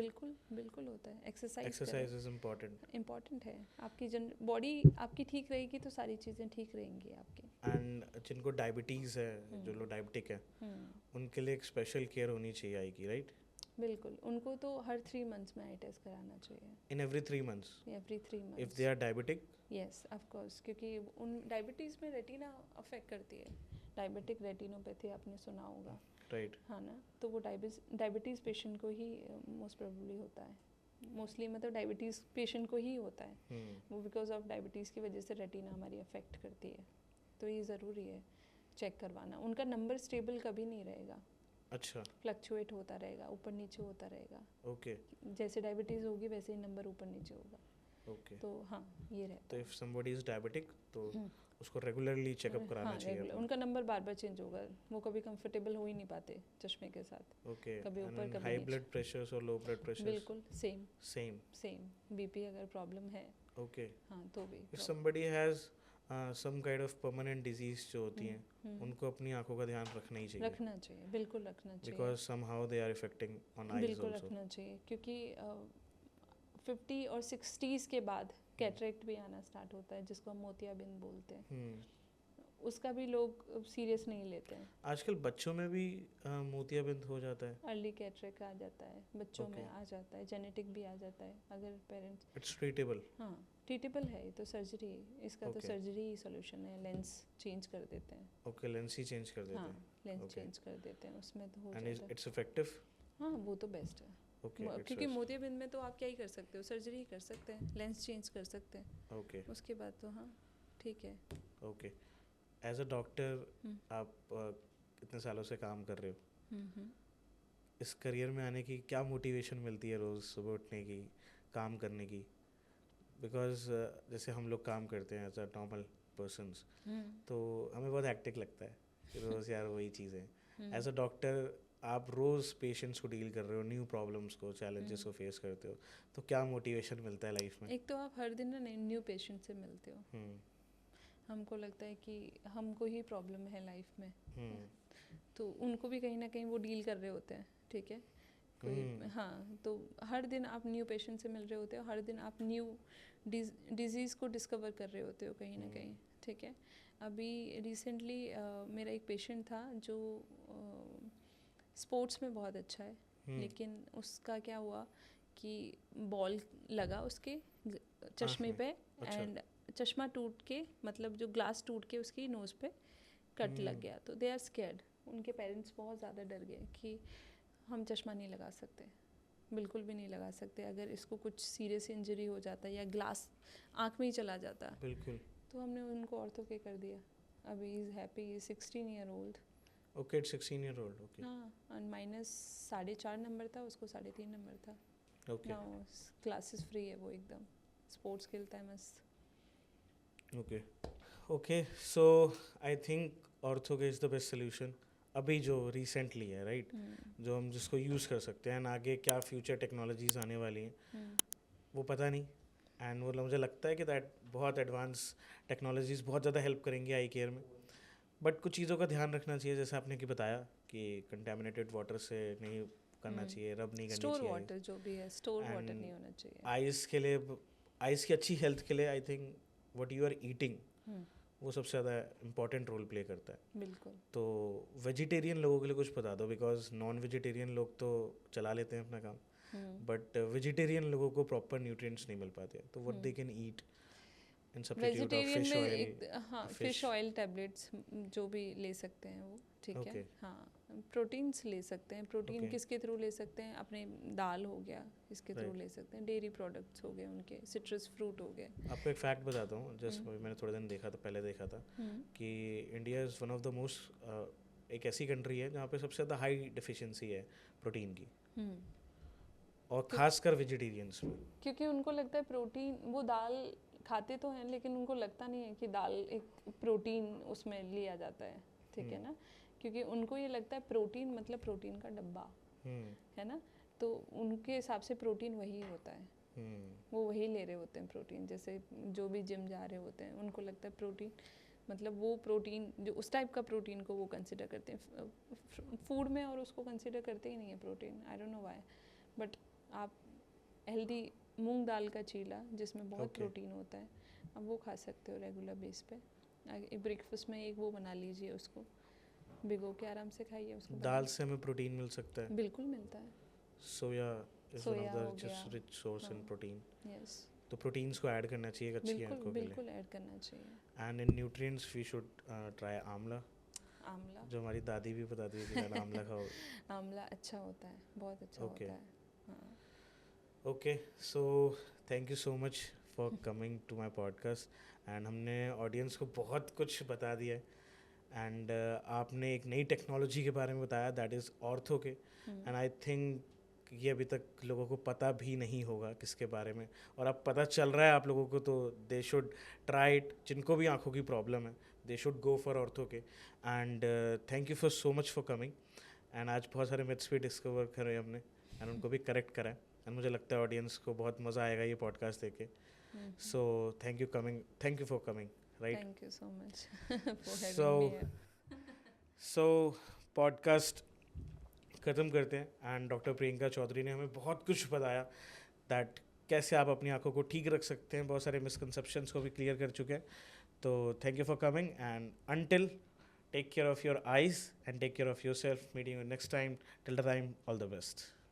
बिल्कुल होता है। एक्सरसाइज इज इम्पोर्टेंट है, आपकी बॉडी आपकी ठीक रहेगी तो सारी चीज़ें ठीक रहेंगी आपकी। एंड जिनको डायबिटीज़ है, जो लोग डायबिटिक है, उनके लिए एक स्पेशल केयर होनी चाहिए आएगी, राइट? बिल्कुल, उनको तो हर 3 मंथ्स में आई टेस्ट कराना चाहिए। In every 3 months? Every 3 months if they are diabetic? Yes, of course, क्योंकि उन डायबिटीज़ में रेटिना अफेक्ट करती है, डायबिटिक रेटिनोपैथी आपने सुना होगा, राइट? हाँ ना, तो वो डायबिटीज़ पेशेंट को ही मोस्ट प्रोबेबली होता है, मोस्टली मतलब डायबिटीज़ पेशेंट को ही होता है वो, बिकॉज ऑफ डायबिटीज़ की वजह से रेटिना हमारी अफेक्ट करती है, तो ये ज़रूरी है चेक करवाना। उनका नंबर स्टेबल कभी नहीं रहेगा, अच्छा, फ्लक्चुएट होता रहेगा, ऊपर नीचे होता रहेगा। ओके, जैसे डायबिटीज़ होगी वैसे ही नंबर ऊपर नीचे होगा। ओके, तो हाँ, ये रहता तो इफ़ समबडी इज़ डायबिटिक तो उसको रेगुलरली चेकअप कराना चाहिए। उनका नंबर बार बार चेंज होगा, वो कभी कंफर्टेबल हो ही नहीं पाते चश्मे के साथ। ओके, कभी ऊपर कभी हाई नीचे। ब्लड प्रेशर और लो ब्लड प्रेशर? बिल्कुल सेम बीपी अगर प्रॉब्लम है, ओके, हाँ, तो भी। If somebody has some kind of permanent disease जो होती हैं, उनको अपनी आंखों का ध्यान रखना ही चाहिए। बिल्कुल रखना चाहिए, because somehow they are effecting on eyes also. बिल्कुल रखना चाहिए, क्योंकि 50 और 60s के बाद कैटरेक्ट भी आना स्टार्ट होता है, जिसको हम मोतियाबिंद बोलते हैं। उसका भी लोग सीरियस नहीं लेते हैं। आजकल बच्चों में भी मोतियाबिंद हो जाता है, अर्ली कैटरेक्ट आ जाता है बच्चों में, Okay. आ जाता है, जेनेटिक भी आ जाता है अगर पेरेंट्स। It's treatable. हाँ ट्रीटेबल है, ये तो सर्जरी है, इसका तो Okay. सर्जरी ही सोल्यूशन है, लेंस चेंज कर देते हैं। ओके, लेंस ही चेंज कर देते हाँ हैं। Lens Okay. चेंज कर देते हैं, उसमें तो हो एंड जाता है। It's effective? हाँ वो तो बेस्ट है। ओके, क्योंकि मोतियाबिंद में तो आप क्या ही कर सकते हो, सर्जरी ही कर सकते हैं, लेंस चेंज कर सकते हैं। ओके उसके बाद तो हाँ ठीक है। ओके। एज अ डॉक्टर हम्म। आप कितने सालों से काम कर रहे हो? हम्म। इस करियर में आने की क्या मोटिवेशन मिलती है रोज़ सुबह उठने की, काम करने की? बिकॉज जैसे हम लोग काम करते हैं एज अ नॉर्मल पर्सनस, तो हमें बहुत हैक्टिक लगता है कि रोज़ यार वही चीज़ें। एज अ डॉक्टर आप रोज़ पेशेंट्स को डील कर रहे हो, न्यू प्रॉब्लम्स को, चैलेंजेस को फेस करते हो, तो क्या मोटिवेशन मिलता है लाइफ में? एक तो आप हर दिन ना न्यू पेशेंट से मिलते हो, हमको लगता है कि हमको ही प्रॉब्लम है लाइफ में, तो उनको भी कहीं ना कहीं वो डील कर रहे होते हैं, ठीक है कोई। हाँ तो हर दिन आप न्यू पेशेंट से मिल रहे होते हो, हर दिन आप न्यू डिजीज़ को डिस्कवर कर रहे होते हो कहीं ना कहीं, ठीक है। अभी रिसेंटली मेरा एक पेशेंट था जो स्पोर्ट्स में बहुत अच्छा है, लेकिन उसका क्या हुआ कि बॉल लगा उसके चश्मे पे, एंड चश्मा टूट के, मतलब जो ग्लास टूट के उसकी नोज़ पे कट लग गया। तो दे आर स्कैर्ड, उनके पेरेंट्स बहुत ज़्यादा डर गए कि हम चश्मा नहीं लगा सकते, बिल्कुल भी नहीं लगा सकते, अगर इसको कुछ सीरियस इंजरी हो जाता या ग्लास आँख में ही चला जाता। बिल्कुल। तो हमने उनको ऑर्थो के कर दिया। अभी is happy, 16 year old. Okay, 16 year old. Okay. हाँ, और -4.5 नंबर था, उसको 3.5 नंबर था। ओके नाउ क्लासेस फ्री है वो, एकदम स्पोर्ट्स खेलता है मस्त। Okay okay. So I think ortho के इज़ द बेस्ट सोल्यूशन अभी जो रिसेंटली है, राइट? जो हम जिसको यूज़ कर सकते हैं, एंड आगे क्या फ्यूचर टेक्नोलॉजीज आने वाली हैं वो पता नहीं। एंड वो मुझे लगता है कि दैट बहुत एडवांस टेक्नोलॉजीज़ बहुत ज़्यादा हेल्प करेंगी आई केयर में, बट कुछ चीज़ों का ध्यान रखना चाहिए, जैसे आपने कि बताया कि कंटेमिनेटेड वाटर से नहीं करना चाहिए, रब नहीं करनी स्टोर चाहिए। वाटर जो भी है, स्टोर And वाटर नहीं होना चाहिए। आइज़ के लिए, आइज़ की अच्छी हेल्थ के लिए I think what you are eating वो सबसे ज़्यादा इम्पॉर्टेंट रोल प्ले करता है। बिल्कुल। तो वेजिटेरियन लोगों के लिए कुछ बता दो, बिकॉज नॉन वेजिटेरियन लोग तो चला लेते हैं अपना काम, बट वेजिटेरियन लोगों को प्रॉपर न्यूट्रिएंट्स नहीं मिल पाते, तो what they can eat in substitute of vegetarian fish में ऑयल? हाँ फिश ऑयल टैबलेट्स जो भी ले सकते हैं वो, ठीक है। Okay. हाँ प्रोटीन्स ले सकते हैं। Protein Okay. किसके थ्रू ले सकते हैं? अपने दाल हो गया, इसके थ्रू Right. ले सकते हैं। डेयरी प्रोडक्ट्स हो गए उनके, सिट्रस फ्रूट हो गए। आपको एक फैक्ट बताता हूँ, जस्ट मैंने थोड़े दिन देखा था, पहले देखा था कि India is one of the most, एक ऐसी कंट्री है जहाँ पे सबसे ज़्यादा हाई डिफिशिएंसी है प्रोटीन की, और खासकर वेजिटेरियंस में। क्योंकि उनको लगता है प्रोटीन, वो दाल खाते तो हैं लेकिन उनको लगता नहीं है कि दाल एक प्रोटीन उसमें लिया जाता है, ठीक है ना। क्योंकि उनको ये लगता है प्रोटीन मतलब प्रोटीन का डब्बा, है ना। तो उनके हिसाब से प्रोटीन वही होता है, वो वही ले रहे होते हैं प्रोटीन। जैसे जो भी जिम जा रहे होते हैं उनको लगता है प्रोटीन मतलब वो प्रोटीन, जो उस टाइप का प्रोटीन को वो कंसिडर करते हैं फूड में, और उसको कंसिडर करते ही नहीं है protein. I don't know why, but आप हेल्दी मूंग दाल का चीला जिसमें बहुत प्रोटीन होता है, अब वो खा सकते हो रेगुलर बेस पे। ब्रेकफास्ट में एक वो बना लीजिए, उसको भिगो के आराम से खाइए उसको। दाल से हमें प्रोटीन मिल सकता है? बिल्कुल मिलता है। सोया इज वन ऑफ द हो गया, रिच सोर्स इन प्रोटीन। यस, तो प्रोटीन्स को ऐड करना चाहिए अच्छी बिल्कुल आंखों के लिए। बिल्कुल ऐड करना चाहिए। And in nutrients we should try amla, amla जो हमारी दादी भी बताती है कि यार आंवला खाओ। आंवला अच्छा होता है, बहुत अच्छा Okay. होता है। हाँ। Okay, so thank you so much for coming to my podcast, and हमने ऑडियंस को बहुत कुछ बता दिया है, एंड आपने एक नई टेक्नोलॉजी के बारे में बताया, that is ortho K, and I think ये अभी तक लोगों को पता भी नहीं होगा किसके बारे में, और अब पता चल रहा है आप लोगों को, तो दे शुड ट्राई इट। जिनको भी आंखों की प्रॉब्लम है they should go for ortho K. And thank you for so much for coming, एंड आज बहुत सारे मिथ्स भी डिस्कवर करे हमने, एंड उनको भी करेक्ट करा है, एंड मुझे लगता है ऑडियंस को बहुत मज़ा आएगा ये पॉडकास्ट देख के। सो thank you for coming, right? Thank you so much for So, having me. So podcast ख़त्म करते हैं, एंड डॉक्टर प्रियंका चौधरी ने हमें बहुत कुछ बताया दैट कैसे आप अपनी आंखों को ठीक रख सकते हैं, बहुत सारे मिसकंसेप्शंस को भी क्लियर कर चुके हैं। तो thank you for coming and until, take care of your eyes and take care of yourself. Meeting you next time. Till the time, all the best.